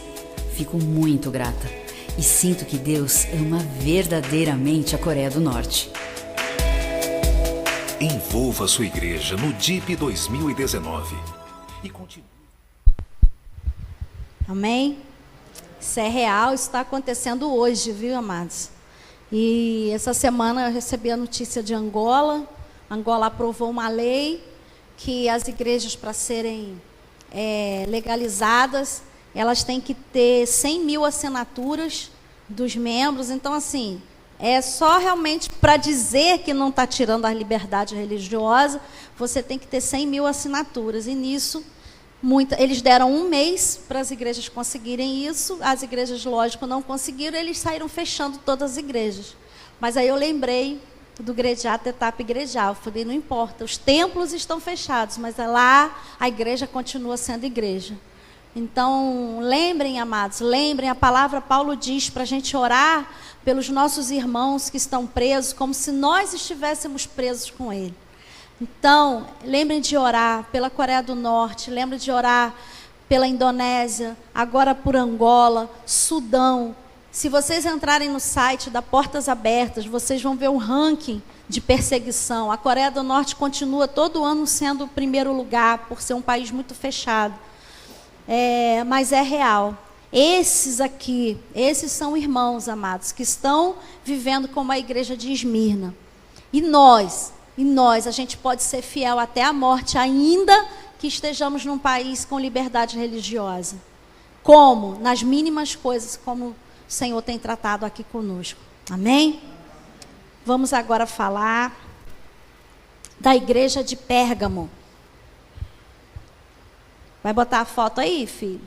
[SPEAKER 2] fico muito grata e sinto que Deus ama verdadeiramente a Coreia do Norte.
[SPEAKER 3] Envolva sua igreja no DIP 2019 e continue.
[SPEAKER 1] Amém? Isso é real, isso está acontecendo hoje, viu, amados? E essa semana eu recebi a notícia de Angola. Angola aprovou uma lei que as igrejas, para serem legalizadas, elas têm que ter 100 mil assinaturas dos membros. Então, assim, é só realmente para dizer que não está tirando a liberdade religiosa, você tem que ter 100 mil assinaturas. E nisso, eles deram um mês para as igrejas conseguirem isso. As igrejas, lógico, não conseguiram, eles saíram fechando todas as igrejas. Mas aí eu lembrei do Grediato Etapa Igrejal. Eu falei, não importa, os templos estão fechados, mas lá a igreja continua sendo igreja. Então, lembrem, amados, lembrem, a palavra Paulo diz para a gente orar pelos nossos irmãos que estão presos, como se nós estivéssemos presos com ele. Então, lembrem de orar pela Coreia do Norte, lembrem de orar pela Indonésia, agora por Angola, Sudão. Se vocês entrarem no site da Portas Abertas, vocês vão ver um ranking de perseguição. A Coreia do Norte continua todo ano sendo o primeiro lugar, por ser um país muito fechado. Mas é real. Esses aqui, esses são irmãos, amados, que estão vivendo como a igreja de Esmirna. E nós, a gente pode ser fiel até a morte, ainda que estejamos num país com liberdade religiosa. Como? Nas mínimas coisas, como o Senhor tem tratado aqui conosco. Amém? Vamos agora falar da igreja de Pérgamo. Vai botar a foto aí, filho?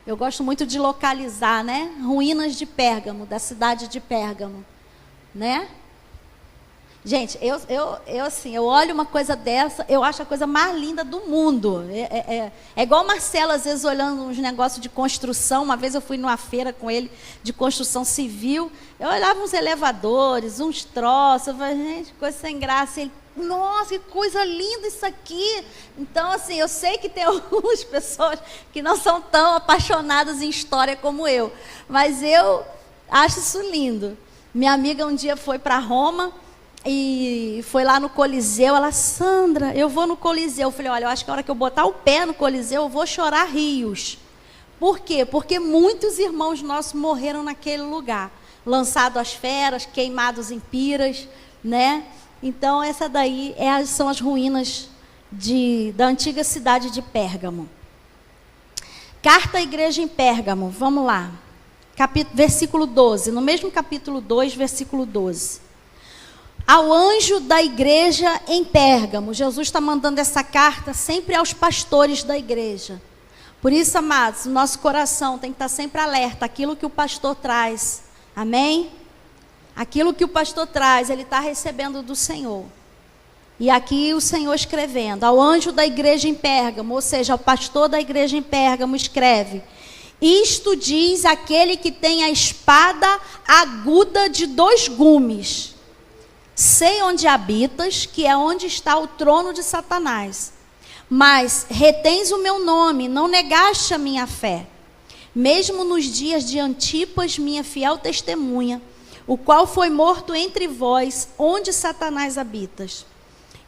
[SPEAKER 1] Eu gosto muito de localizar, né? Ruínas de Pérgamo, da cidade de Pérgamo, né? Gente, eu olho uma coisa dessa, eu acho a coisa mais linda do mundo. É igual o Marcelo, às vezes, olhando uns negócios de construção. Uma vez eu fui numa feira com ele, de construção civil. Eu olhava uns elevadores, uns troços. Eu falei, gente, coisa sem graça. Ele, nossa, que coisa linda isso aqui. Então, assim, eu sei que tem algumas pessoas que não são tão apaixonadas em história como eu. Mas eu acho isso lindo. Minha amiga um dia foi para Roma e foi lá no Coliseu. Ela, Sandra, eu vou no Coliseu. Eu falei, olha, eu acho que a hora que eu botar o pé no Coliseu, eu vou chorar rios. Por quê? Porque muitos irmãos nossos morreram naquele lugar. Lançados às feras, queimados em piras, né? Então, essa daí são as ruínas da antiga cidade de Pérgamo. Carta à igreja em Pérgamo, vamos lá. Versículo 12, no mesmo capítulo 2, versículo 12. Ao anjo da igreja em Pérgamo. Jesus está mandando essa carta sempre aos pastores da igreja. Por isso, amados, o nosso coração tem que estar sempre alerta àquilo que o pastor traz. Amém? Aquilo que o pastor traz, ele está recebendo do Senhor. E aqui o Senhor escrevendo, ao anjo da igreja em Pérgamo, ou seja, ao pastor da igreja em Pérgamo, escreve: isto diz aquele que tem a espada aguda de 2 gumes. Sei onde habitas, que é onde está o trono de Satanás. Mas retens o meu nome, não negaste a minha fé. Mesmo nos dias de Antipas, minha fiel testemunha, o qual foi morto entre vós, onde Satanás habitas.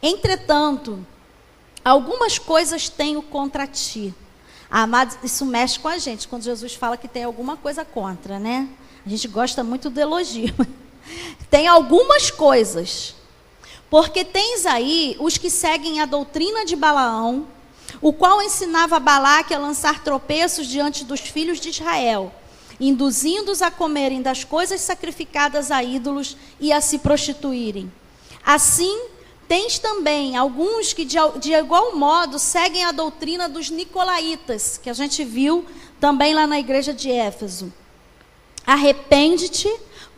[SPEAKER 1] Entretanto, algumas coisas tenho contra ti. Amados, isso mexe com a gente, quando Jesus fala que tem alguma coisa contra, né? A gente gosta muito do elogio. Tem algumas coisas. Porque tens aí os que seguem a doutrina de Balaão, o qual ensinava a Balaque a lançar tropeços diante dos filhos de Israel, induzindo-os a comerem das coisas sacrificadas a ídolos e a se prostituírem. Assim, tens também alguns que de igual modo seguem a doutrina dos nicolaítas, que a gente viu também lá na igreja de Éfeso. Arrepende-te,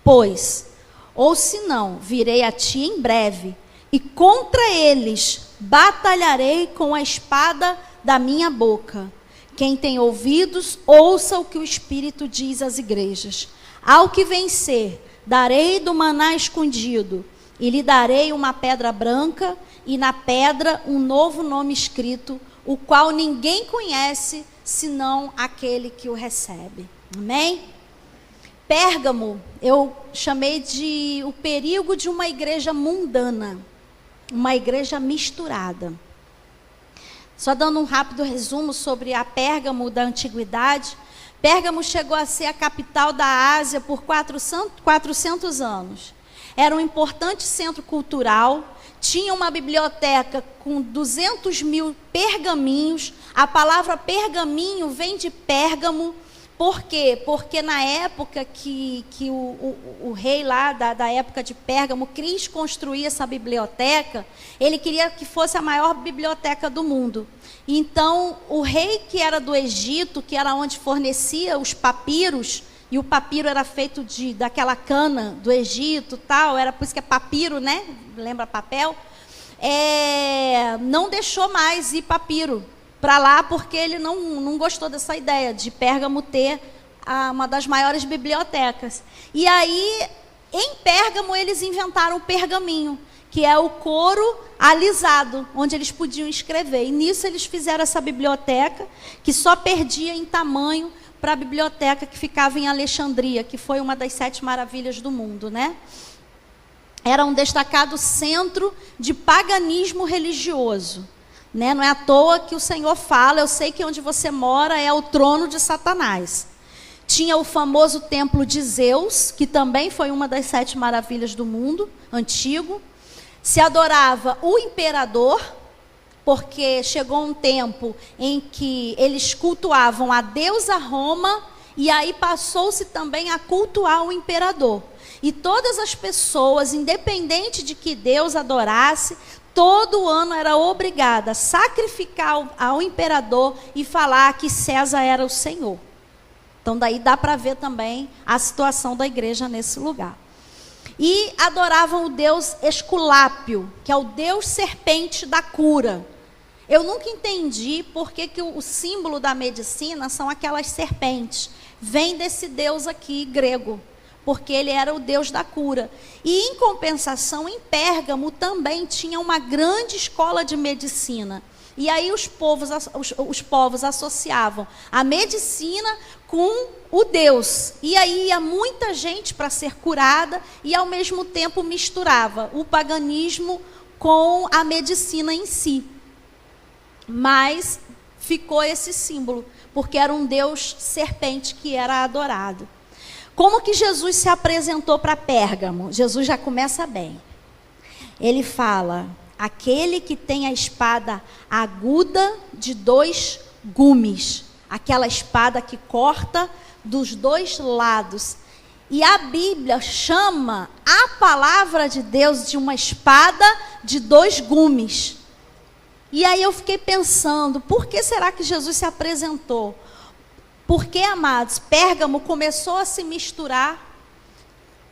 [SPEAKER 1] pois, ou senão virei a ti em breve, e contra eles batalharei com a espada da minha boca. Quem tem ouvidos, ouça o que o Espírito diz às igrejas. Ao que vencer, darei do maná escondido, e lhe darei uma pedra branca, e na pedra um novo nome escrito, o qual ninguém conhece, senão aquele que o recebe. Amém? Pérgamo, eu chamei de o perigo de uma igreja mundana, uma igreja misturada. Só dando um rápido resumo sobre a Pérgamo da antiguidade. Pérgamo chegou a ser a capital da Ásia por 400 anos. Era um importante centro cultural, tinha uma biblioteca com 200 mil pergaminhos. A palavra pergaminho vem de Pérgamo. Por quê? Porque na época que o rei lá da época de Pérgamo quis construir essa biblioteca, ele queria que fosse a maior biblioteca do mundo. Então, o rei que era do Egito, que era onde fornecia os papiros, e o papiro era feito daquela cana do Egito, tal, era por isso que é papiro, né? Lembra papel? Não deixou mais ir papiro para lá, porque ele não gostou dessa ideia de Pérgamo ter uma das maiores bibliotecas. E aí, em Pérgamo, eles inventaram o pergaminho, que é o couro alisado, onde eles podiam escrever. E nisso eles fizeram essa biblioteca, que só perdia em tamanho para a biblioteca que ficava em Alexandria, que foi uma das 7 maravilhas do mundo, né? Era um destacado centro de paganismo religioso. Né? Não é à toa que o Senhor fala, eu sei que onde você mora é o trono de Satanás. Tinha o famoso templo de Zeus, que também foi uma das 7 maravilhas do mundo antigo. Se adorava o imperador, porque chegou um tempo em que eles cultuavam a deusa Roma, e aí passou-se também a cultuar o imperador. E todas as pessoas, independente de que Deus adorasse, todo ano era obrigada a sacrificar ao imperador e falar que César era o Senhor. Então daí dá para ver também a situação da igreja nesse lugar. E adoravam o deus Esculápio, que é o deus serpente da cura. Eu nunca entendi por que o símbolo da medicina são aquelas serpentes. Vem desse deus aqui grego, porque ele era o deus da cura. E, em compensação, em Pérgamo também tinha uma grande escola de medicina. E aí os povos associavam a medicina com o Deus. E aí ia muita gente para ser curada e, ao mesmo tempo, misturava o paganismo com a medicina em si. Mas ficou esse símbolo, porque era um deus serpente que era adorado. Como que Jesus se apresentou para Pérgamo? Jesus já começa bem. Ele fala, aquele que tem a espada aguda de 2 gumes. Aquela espada que corta dos 2 lados. E a Bíblia chama a palavra de Deus de uma espada de 2 gumes. E aí eu fiquei pensando, por que será que Jesus se apresentou? Porque, amados, Pérgamo começou a se misturar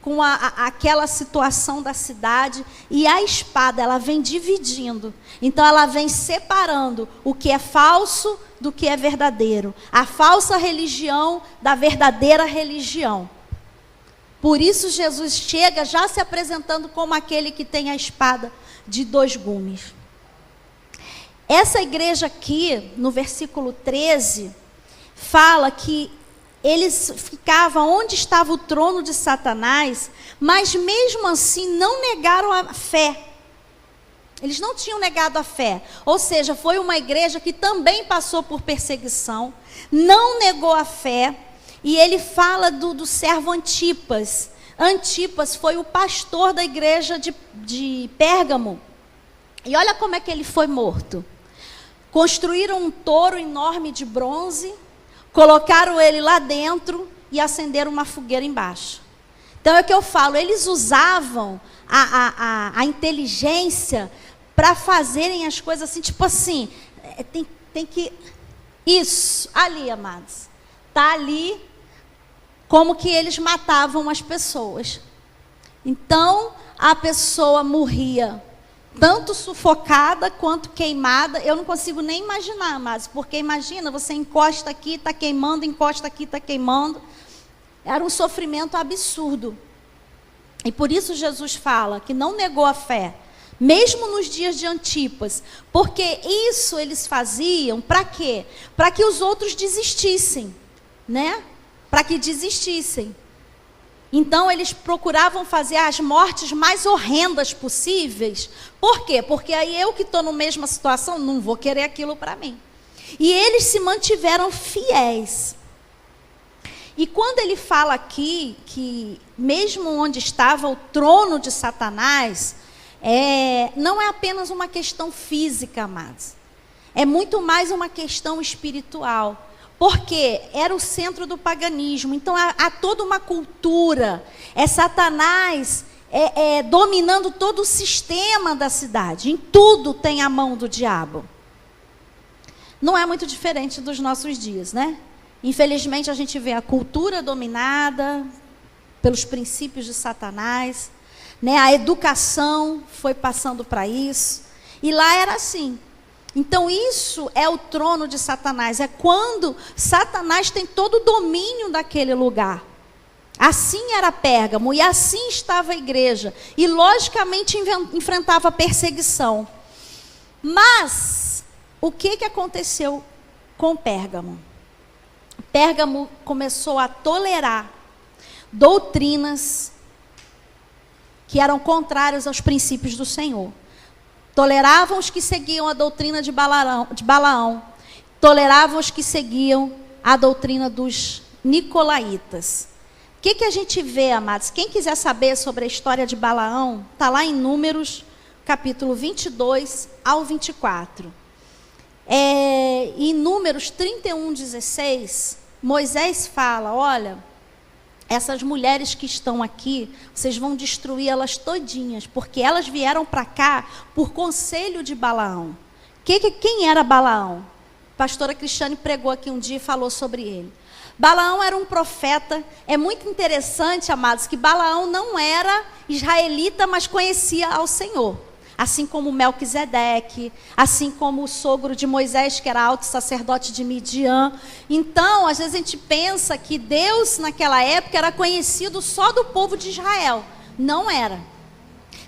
[SPEAKER 1] com aquela situação da cidade, e a espada, ela vem dividindo. Então, ela vem separando o que é falso do que é verdadeiro. A falsa religião da verdadeira religião. Por isso, Jesus chega já se apresentando como aquele que tem a espada de 2 gumes. Essa igreja aqui, no versículo 13, fala que eles ficavam onde estava o trono de Satanás, mas mesmo assim não negaram a fé. Eles não tinham negado a fé. Ou seja, foi uma igreja que também passou por perseguição, não negou a fé. E ele fala do servo Antipas. Antipas foi o pastor da igreja de Pérgamo. E olha como é que ele foi morto. Construíram um touro enorme de bronze, colocaram ele lá dentro e acenderam uma fogueira embaixo. Então é o que eu falo, eles usavam a inteligência para fazerem as coisas assim, tipo assim, tem que... Isso, ali, amados. Está ali como que eles matavam as pessoas. Então, a pessoa morria tanto sufocada quanto queimada. Eu não consigo nem imaginar, mas porque imagina, você encosta aqui, está queimando, encosta aqui, está queimando. Era um sofrimento absurdo. E por isso Jesus fala que não negou a fé, mesmo nos dias de Antipas, porque isso eles faziam para quê? Para que os outros desistissem, né? Para que desistissem. Então eles procuravam fazer as mortes mais horrendas possíveis. Por quê? Porque aí eu que estou na mesma situação, não vou querer aquilo para mim. E eles se mantiveram fiéis. E quando ele fala aqui que mesmo onde estava o trono de Satanás, não é apenas uma questão física, amados. É muito mais uma questão espiritual. Porque era o centro do paganismo. Então há toda uma cultura. É Satanás dominando todo o sistema da cidade. Em tudo tem a mão do diabo. Não é muito diferente dos nossos dias, né? Infelizmente a gente vê a cultura dominada pelos princípios de Satanás, né? A educação foi passando para isso. E lá era assim. Então isso é o trono de Satanás. É quando Satanás tem todo o domínio daquele lugar. Assim era Pérgamo e assim estava a igreja. E logicamente enfrentava perseguição. Mas o que aconteceu com Pérgamo? Pérgamo começou a tolerar doutrinas que eram contrárias aos princípios do Senhor. Toleravam os que seguiam a doutrina de Balaão. Toleravam os que seguiam a doutrina dos nicolaítas. O que a gente vê, amados? Quem quiser saber sobre a história de Balaão, está lá em Números, capítulo 22 ao 24. Em Números 31:16, Moisés fala, olha, essas mulheres que estão aqui, vocês vão destruir elas todinhas, porque elas vieram para cá por conselho de Balaão. Quem era Balaão? A pastora Cristiane pregou aqui um dia e falou sobre ele. Balaão era um profeta. É muito interessante, amados, que Balaão não era israelita, mas conhecia ao Senhor. Assim como Melquisedeque, assim como o sogro de Moisés, que era alto sacerdote de Midian. Então, às vezes a gente pensa que Deus, naquela época, era conhecido só do povo de Israel. Não era.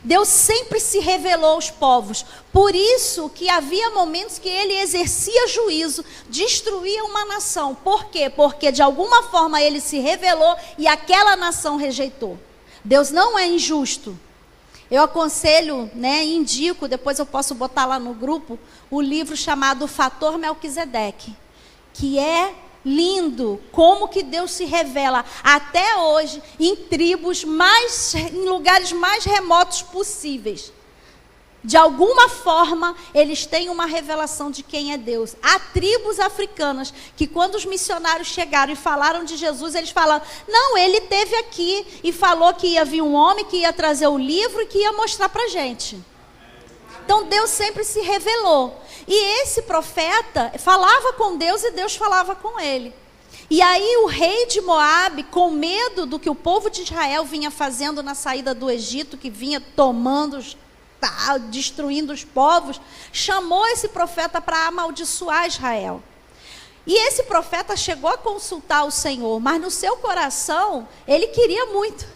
[SPEAKER 1] Deus sempre se revelou aos povos. Por isso que havia momentos que ele exercia juízo, destruía uma nação. Por quê? Porque de alguma forma ele se revelou e aquela nação rejeitou. Deus não é injusto. Eu aconselho, indico, depois eu posso botar lá no grupo, o livro chamado Fator Melquisedeque, que é lindo, como que Deus se revela até hoje em tribos em lugares mais remotos possíveis. De alguma forma, eles têm uma revelação de quem é Deus. Há tribos africanas que quando os missionários chegaram e falaram de Jesus, eles falaram, não, ele esteve aqui e falou que ia vir um homem, que ia trazer o livro e que ia mostrar para a gente. Então Deus sempre se revelou. E esse profeta falava com Deus e Deus falava com ele. E aí o rei de Moabe, com medo do que o povo de Israel vinha fazendo na saída do Egito, que vinha destruindo os povos, chamou esse profeta para amaldiçoar Israel. E esse profeta chegou a consultar o Senhor, mas no seu coração ele queria muito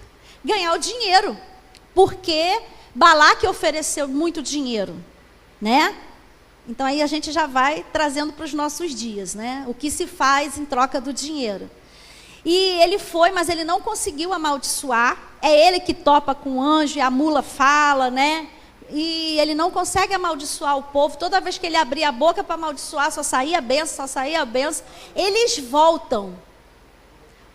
[SPEAKER 1] ganhar o dinheiro, porque Balaque ofereceu muito dinheiro, né? Então aí a gente já vai trazendo para os nossos dias, né? O que se faz em troca do dinheiro. E ele foi, mas ele não conseguiu amaldiçoar. É ele que topa com o anjo e a mula fala, né? E ele não consegue amaldiçoar o povo. Toda vez que ele abria a boca para amaldiçoar, só saía a bênção, só saía a bênção. Eles voltam.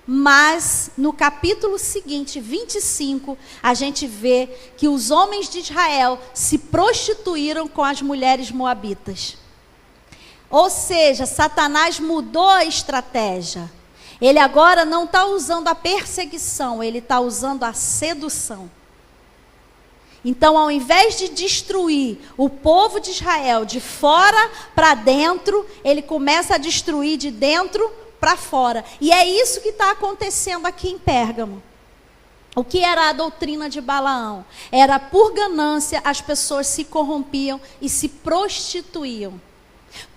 [SPEAKER 1] Mas no capítulo seguinte, 25, a gente vê que os homens de Israel se prostituíram com as mulheres moabitas. Ou seja, Satanás mudou a estratégia. Ele agora não está usando a perseguição, ele está usando a sedução. Então, ao invés de destruir o povo de Israel de fora para dentro, ele começa a destruir de dentro para fora. E é isso que está acontecendo aqui em Pérgamo. O que era a doutrina de Balaão? Era por ganância, as pessoas se corrompiam e se prostituíam.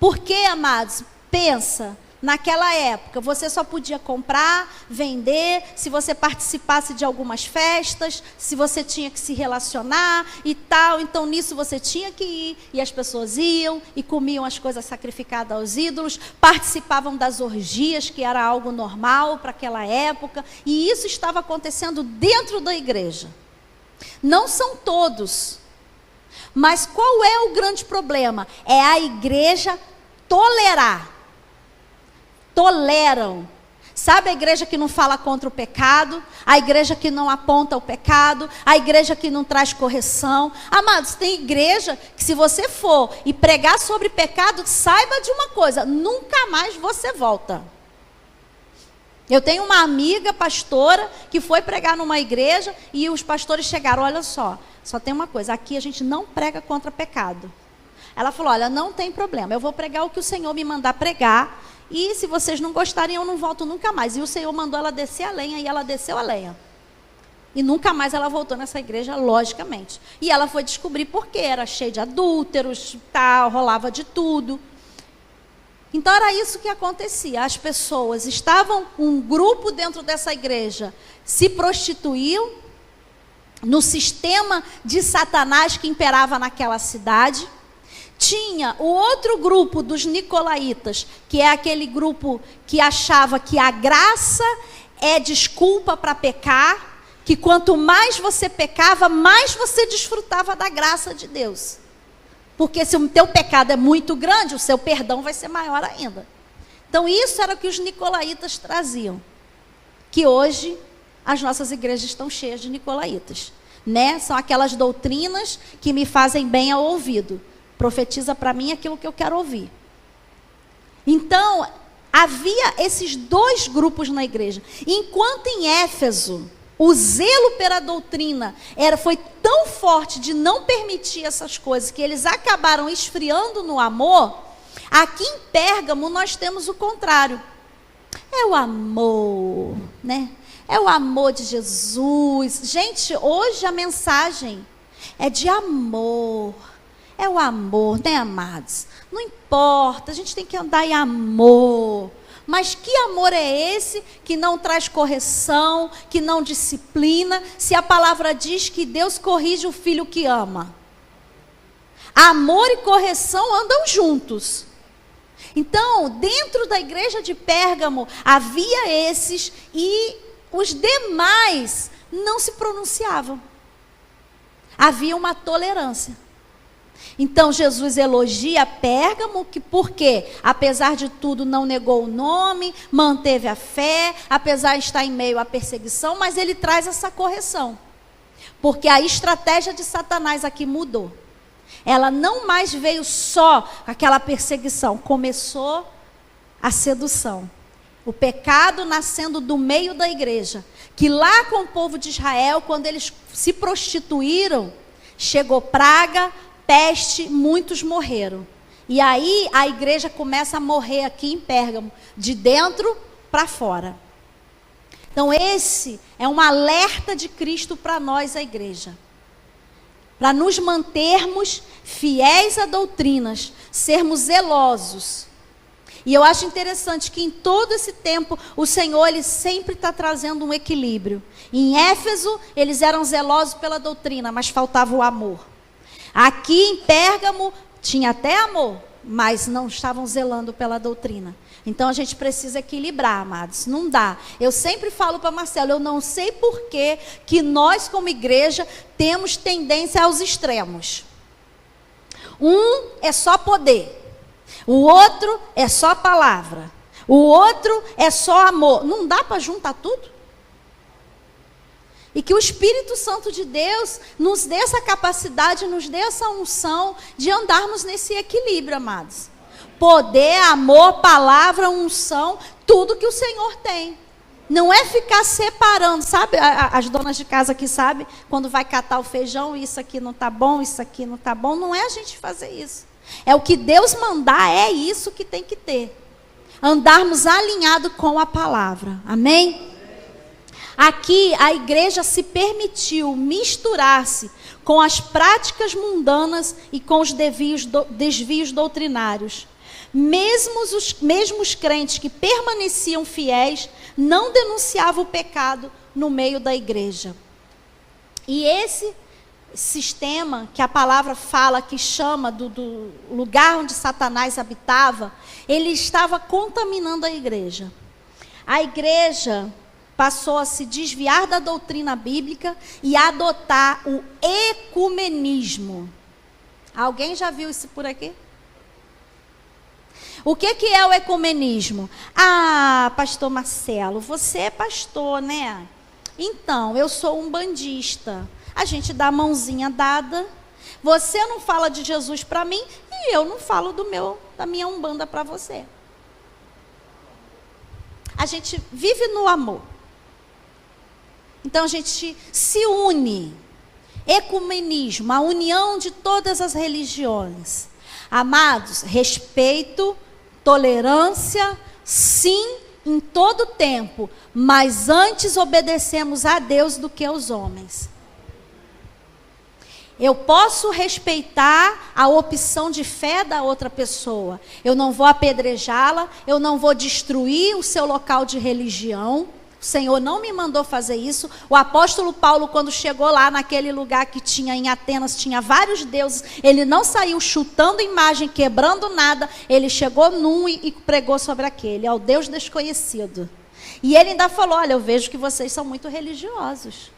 [SPEAKER 1] Porque, amados, pensa, naquela época, você só podia comprar, vender, se você participasse de algumas festas, se você tinha que se relacionar e tal. Então, nisso você tinha que ir, e as pessoas iam e comiam as coisas sacrificadas aos ídolos, participavam das orgias, que era algo normal para aquela época, e isso estava acontecendo dentro da igreja. Não são todos, mas qual é o grande problema? É a igreja tolerar. Toleram. Sabe a igreja que não fala contra o pecado? A igreja que não aponta o pecado? A igreja que não traz correção? Amados, tem igreja que se você for e pregar sobre pecado, saiba de uma coisa, nunca mais você volta. Eu tenho uma amiga pastora que foi pregar numa igreja e os pastores chegaram, olha só tem uma coisa, aqui a gente não prega contra pecado. Ela falou, olha, não tem problema, eu vou pregar o que o Senhor me mandar pregar, e se vocês não gostarem, eu não volto nunca mais. E o Senhor mandou ela descer a lenha, e ela desceu a lenha. E nunca mais ela voltou nessa igreja, logicamente. E ela foi descobrir por quê, era cheia de adúlteros, tal, rolava de tudo. Então era isso que acontecia, as pessoas estavam, um grupo dentro dessa igreja, se prostituíam, no sistema de Satanás que imperava naquela cidade. Tinha o outro grupo dos nicolaítas, que é aquele grupo que achava que a graça é desculpa para pecar, que quanto mais você pecava, mais você desfrutava da graça de Deus. Porque se o teu pecado é muito grande, o seu perdão vai ser maior ainda. Então isso era o que os nicolaítas traziam. Que hoje as nossas igrejas estão cheias de nicolaítas, né? São aquelas doutrinas que me fazem bem ao ouvido. Profetiza para mim aquilo que eu quero ouvir. Então, havia esses dois grupos na igreja. Enquanto em Éfeso, o zelo pela doutrina foi tão forte de não permitir essas coisas, que eles acabaram esfriando no amor, aqui em Pérgamo nós temos o contrário. É o amor, né? É o amor de Jesus. Gente, hoje a mensagem é de amor. É o amor, né, amados? Não importa, a gente tem que andar em amor. Mas que amor é esse que não traz correção, que não disciplina, se a palavra diz que Deus corrige o filho que ama? Amor e correção andam juntos. Então, dentro da igreja de Pérgamo, havia esses e os demais não se pronunciavam. Havia uma tolerância. Então Jesus elogia Pérgamo, que porque, apesar de tudo, não negou o nome, manteve a fé, apesar de estar em meio à perseguição, mas ele traz essa correção. Porque a estratégia de Satanás aqui mudou. Ela não mais veio só aquela perseguição, começou a sedução. O pecado nascendo do meio da igreja, que lá com o povo de Israel, quando eles se prostituíram, chegou praga, peste, muitos morreram. E aí a igreja começa a morrer aqui em Pérgamo, de dentro para fora. Então esse é um alerta de Cristo para nós, a igreja. Para nos mantermos fiéis a doutrinas, sermos zelosos. E eu acho interessante que em todo esse tempo, o Senhor ele sempre está trazendo um equilíbrio. Em Éfeso, eles eram zelosos pela doutrina, mas faltava o amor. Aqui em Pérgamo tinha até amor, mas não estavam zelando pela doutrina. Então a gente precisa equilibrar, amados. Não dá. Eu sempre falo para Marcelo, eu não sei por que nós como igreja temos tendência aos extremos. Um é só poder, o outro é só palavra, o outro é só amor. Não dá para juntar tudo? E que o Espírito Santo de Deus nos dê essa capacidade, nos dê essa unção de andarmos nesse equilíbrio, amados. Poder, amor, palavra, unção, tudo que o Senhor tem. Não é ficar separando, sabe? As donas de casa aqui sabem, quando vai catar o feijão, isso aqui não está bom, isso aqui não está bom. Não é a gente fazer isso. É o que Deus mandar, é isso que tem que ter. Andarmos alinhado com a palavra. Amém? Aqui a igreja se permitiu misturar-se com as práticas mundanas e com os desvios doutrinários. Mesmo os crentes que permaneciam fiéis não denunciavam o pecado no meio da igreja. E esse sistema que a palavra fala, que chama do lugar onde Satanás habitava, ele estava contaminando a igreja. A igreja passou a se desviar da doutrina bíblica e a adotar o ecumenismo. Alguém já viu isso por aqui? O que é o ecumenismo? Ah, pastor Marcelo, você é pastor, né? Então, eu sou um bandista. A gente dá a mãozinha dada. Você não fala de Jesus para mim e eu não falo da minha umbanda para você. A gente vive no amor. Então a gente se une. Ecumenismo, a união de todas as religiões. Amados, respeito, tolerância, sim, em todo tempo, mas antes obedecemos a Deus do que aos homens. Eu posso respeitar a opção de fé da outra pessoa. Eu não vou apedrejá-la, eu não vou destruir o seu local de religião. O Senhor não me mandou fazer isso. O apóstolo Paulo, quando chegou lá naquele lugar que tinha em Atenas, tinha vários deuses. Ele não saiu chutando imagem, quebrando nada. Ele chegou num e pregou sobre aquele, ao Deus desconhecido. E ele ainda falou, olha, eu vejo que vocês são muito religiosos.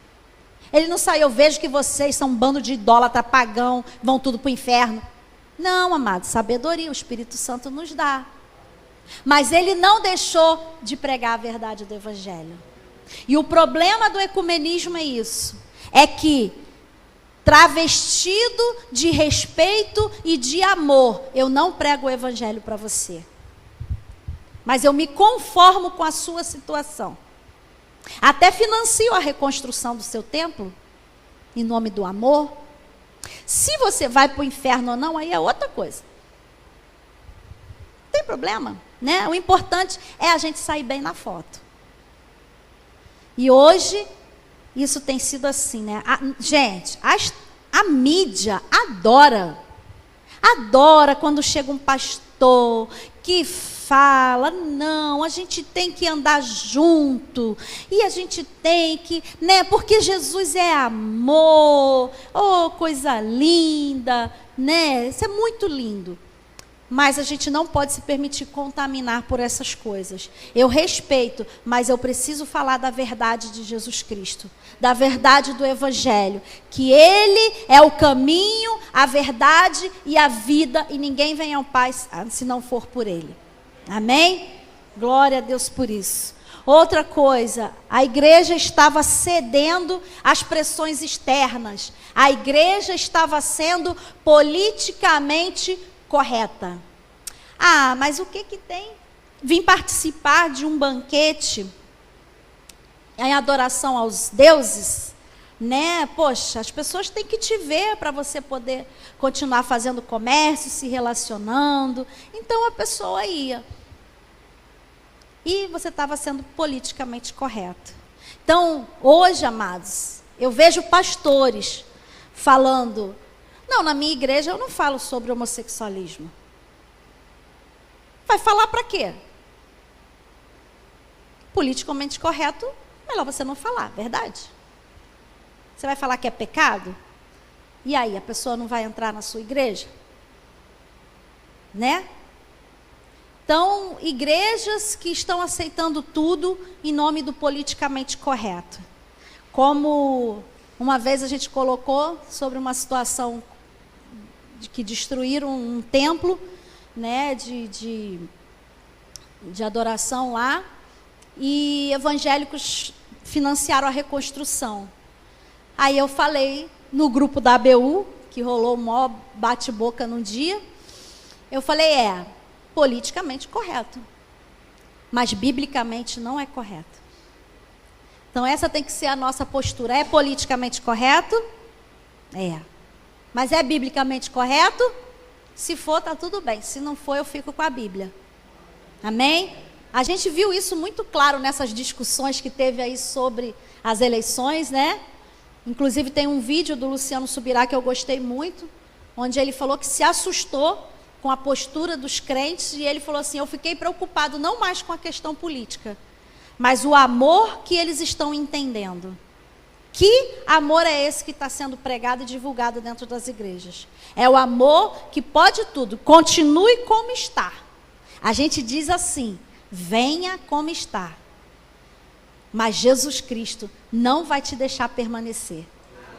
[SPEAKER 1] Ele não saiu, eu vejo que vocês são um bando de idólatra, pagão, vão tudo para o inferno. Não, amado, sabedoria o Espírito Santo nos dá. Mas ele não deixou de pregar a verdade do Evangelho. E o problema do ecumenismo é isso. É que, travestido de respeito e de amor, eu não prego o Evangelho para você. Mas eu me conformo com a sua situação. Até financio a reconstrução do seu templo, em nome do amor. Se você vai para o inferno ou não, aí é outra coisa. Não tem problema, né? O importante é a gente sair bem na foto. E hoje, isso tem sido assim, né? Gente, a mídia adora quando chega um pastor que fala, não, a gente tem que andar junto, e a gente tem que, né, porque Jesus é amor, oh, coisa linda, né, isso é muito lindo. Mas a gente não pode se permitir contaminar por essas coisas. Eu respeito, mas eu preciso falar da verdade de Jesus Cristo, da verdade do Evangelho, que Ele é o caminho, a verdade e a vida, e ninguém vem ao Pai se não for por Ele. Amém? Glória a Deus por isso. Outra coisa, a igreja estava cedendo às pressões externas. A igreja estava sendo politicamente correta. Ah, mas o que tem? Vim participar de um banquete em adoração aos deuses, né? Poxa, as pessoas têm que te ver para você poder continuar fazendo comércio, se relacionando. Então a pessoa ia. E você estava sendo politicamente correto. Então, hoje, amados, eu vejo pastores falando, não, na minha igreja eu não falo sobre homossexualismo. Vai falar para quê? Politicamente correto, melhor você não falar, verdade? Você vai falar que é pecado? E aí, a pessoa não vai entrar na sua igreja? Né? Então, igrejas que estão aceitando tudo em nome do politicamente correto. Como uma vez a gente colocou sobre uma situação de que destruíram um templo, né, de adoração lá, e evangélicos financiaram a reconstrução. Aí eu falei no grupo da ABU, que rolou o maior bate-boca num dia, eu falei, politicamente correto, mas biblicamente não é correto. Então essa tem que ser a nossa postura. É politicamente correto? É. Mas é biblicamente correto? Se for, está tudo bem. Se não for, eu fico com a Bíblia. Amém? A gente viu isso muito claro nessas discussões que teve aí sobre as eleições, né? Inclusive tem um vídeo do Luciano Subirá que eu gostei muito, onde ele falou que se assustou com a postura dos crentes, e ele falou assim: eu fiquei preocupado não mais com a questão política, mas o amor que eles estão entendendo. Que amor é esse que está sendo pregado e divulgado dentro das igrejas? É o amor que pode tudo. Continue como está. A gente diz assim: venha como está. Mas Jesus Cristo não vai te deixar permanecer.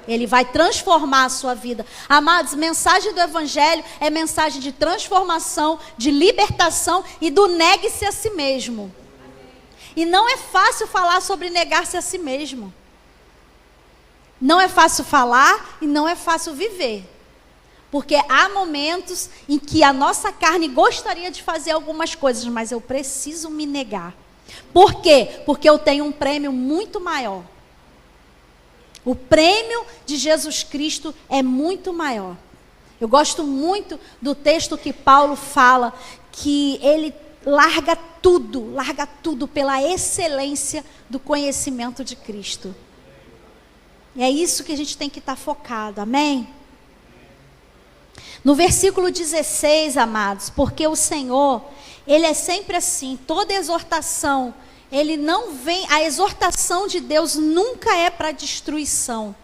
[SPEAKER 1] Ele vai transformar a sua vida. Amados, mensagem do Evangelho é mensagem de transformação, de libertação e do negue-se a si mesmo. E não é fácil falar sobre negar-se a si mesmo. Não é fácil falar e não é fácil viver. Porque há momentos em que a nossa carne gostaria de fazer algumas coisas, mas eu preciso me negar. Por quê? Porque eu tenho um prêmio muito maior. O prêmio de Jesus Cristo é muito maior. Eu gosto muito do texto que Paulo fala, que ele larga tudo pela excelência do conhecimento de Cristo. E é isso que a gente tem que estar focado, amém? No versículo 16, amados, porque o Senhor, Ele é sempre assim, toda exortação, Ele não vem, a exortação de Deus nunca é para destruição,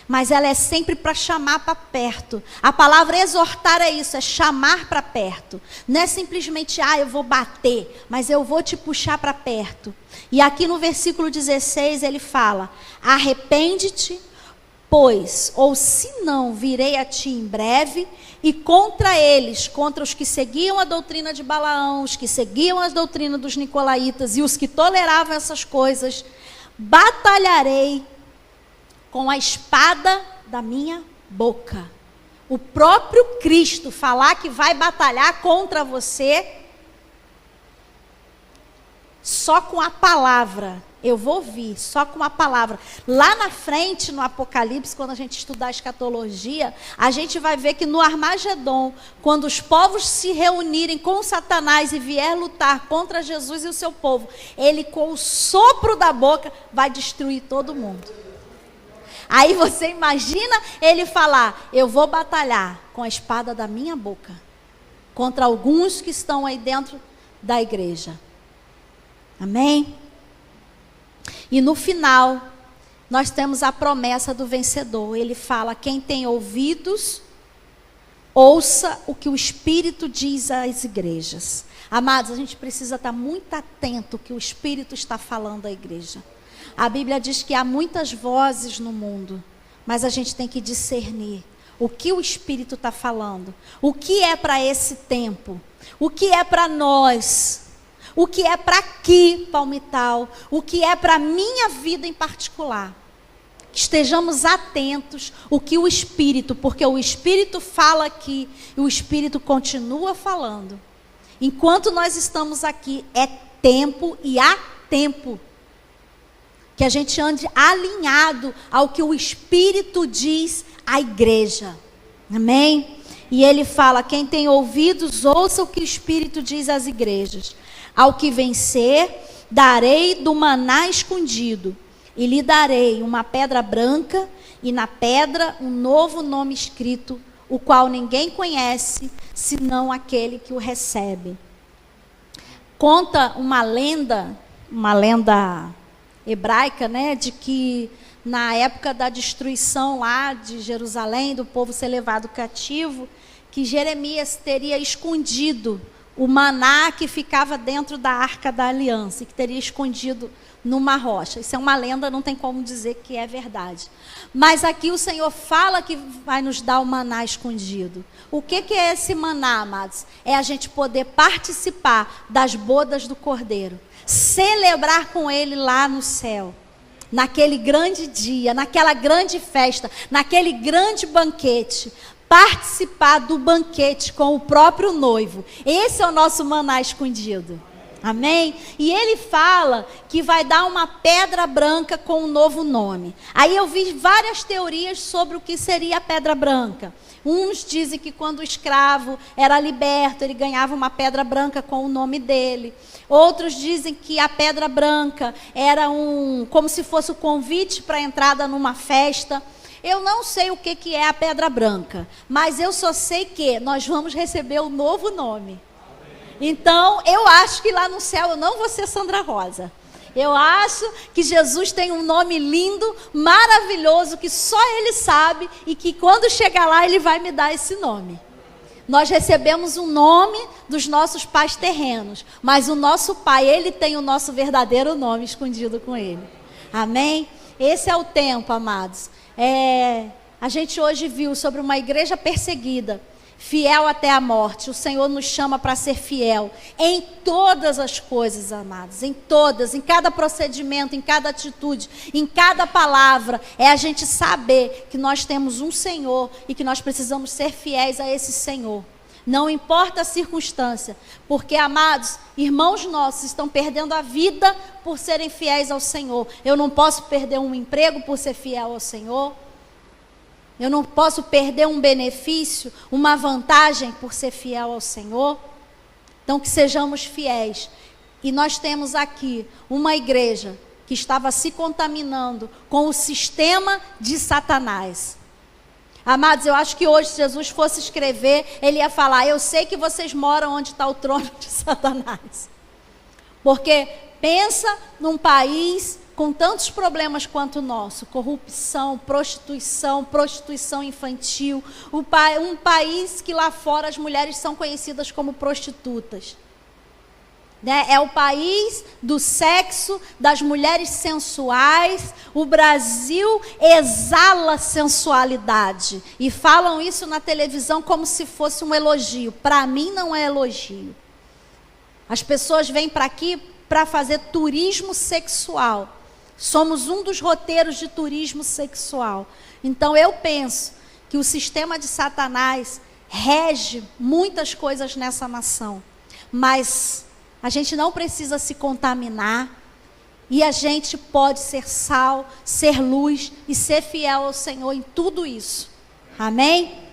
[SPEAKER 1] mas ela é sempre para chamar para perto. A palavra exortar é isso, é chamar para perto. Não é simplesmente, eu vou bater, mas eu vou te puxar para perto. E aqui no versículo 16 ele fala: arrepende-te, pois, ou se não, virei a ti em breve, e contra eles, contra os que seguiam a doutrina de Balaão, os que seguiam a doutrina dos nicolaítas e os que toleravam essas coisas, batalharei com a espada da minha boca. O próprio Cristo falar que vai batalhar contra você, só com a palavra. Eu vou ouvir, só com a palavra. Lá na frente, no Apocalipse, quando a gente estudar a escatologia, a gente vai ver que no Armagedon, quando os povos se reunirem com Satanás e vier lutar contra Jesus e o seu povo, ele com o sopro da boca vai destruir todo mundo. Aí você imagina ele falar: eu vou batalhar com a espada da minha boca contra alguns que estão aí dentro da igreja. Amém? E no final, nós temos a promessa do vencedor. Ele fala: quem tem ouvidos, ouça o que o Espírito diz às igrejas. Amados, a gente precisa estar muito atento ao que o Espírito está falando à igreja. A Bíblia diz que há muitas vozes no mundo, mas a gente tem que discernir o que o Espírito está falando, o que é para esse tempo, o que é para nós, o que é para aqui, Palmital, o que é para a minha vida em particular. Estejamos atentos o que o Espírito, porque o Espírito fala aqui e o Espírito continua falando. Enquanto nós estamos aqui, é tempo e há tempo que a gente ande alinhado ao que o Espírito diz à igreja. Amém? E ele fala: quem tem ouvidos, ouça o que o Espírito diz às igrejas. Ao que vencer, darei do maná escondido, e lhe darei uma pedra branca, e na pedra um novo nome escrito, o qual ninguém conhece, senão aquele que o recebe. Conta uma lenda hebraica, né, de que na época da destruição lá de Jerusalém, do povo ser levado cativo, que Jeremias teria escondido o maná que ficava dentro da Arca da Aliança, e que teria escondido numa rocha. Isso é uma lenda, não tem como dizer que é verdade. Mas aqui o Senhor fala que vai nos dar o maná escondido. O que é esse maná, amados? É a gente poder participar das bodas do Cordeiro, celebrar com Ele lá no céu, naquele grande dia, naquela grande festa, naquele grande banquete, participar do banquete com o próprio noivo. Esse é o nosso maná escondido. Amém? E ele fala que vai dar uma pedra branca com um novo nome. Aí eu vi várias teorias sobre o que seria a pedra branca. Uns dizem que quando o escravo era liberto, ele ganhava uma pedra branca com o nome dele. Outros dizem que a pedra branca era como se fosse o convite para a entrada numa festa. Eu não sei o que é a pedra branca, mas eu só sei que nós vamos receber um novo nome. Então, eu acho que lá no céu eu não vou ser Sandra Rosa. Eu acho que Jesus tem um nome lindo, maravilhoso, que só Ele sabe, e que quando chegar lá Ele vai me dar esse nome. Nós recebemos um nome dos nossos pais terrenos, mas o nosso Pai, Ele tem o nosso verdadeiro nome escondido com Ele. Amém? Esse é o tempo, amados. A gente hoje viu sobre uma igreja perseguida, fiel até a morte. O Senhor nos chama para ser fiel em todas as coisas, amados, em todas, em cada procedimento, em cada atitude, em cada palavra. É a gente saber que nós temos um Senhor e que nós precisamos ser fiéis a esse Senhor. Não importa a circunstância, porque, amados, irmãos nossos estão perdendo a vida por serem fiéis ao Senhor. Eu não posso perder um emprego por ser fiel ao Senhor. Eu não posso perder um benefício, uma vantagem por ser fiel ao Senhor. Então, que sejamos fiéis. E nós temos aqui uma igreja que estava se contaminando com o sistema de Satanás. Amados, eu acho que hoje, se Jesus fosse escrever, ele ia falar: eu sei que vocês moram onde está o trono de Satanás. Porque pensa num país com tantos problemas quanto o nosso: corrupção, prostituição infantil, um país que lá fora as mulheres são conhecidas como prostitutas. É o país do sexo, das mulheres sensuais. O Brasil exala sensualidade. E falam isso na televisão como se fosse um elogio. Para mim não é elogio. As pessoas vêm para aqui para fazer turismo sexual. Somos um dos roteiros de turismo sexual. Então eu penso que o sistema de Satanás rege muitas coisas nessa nação. Mas a gente não precisa se contaminar. E a gente pode ser sal, ser luz e ser fiel ao Senhor em tudo isso. Amém?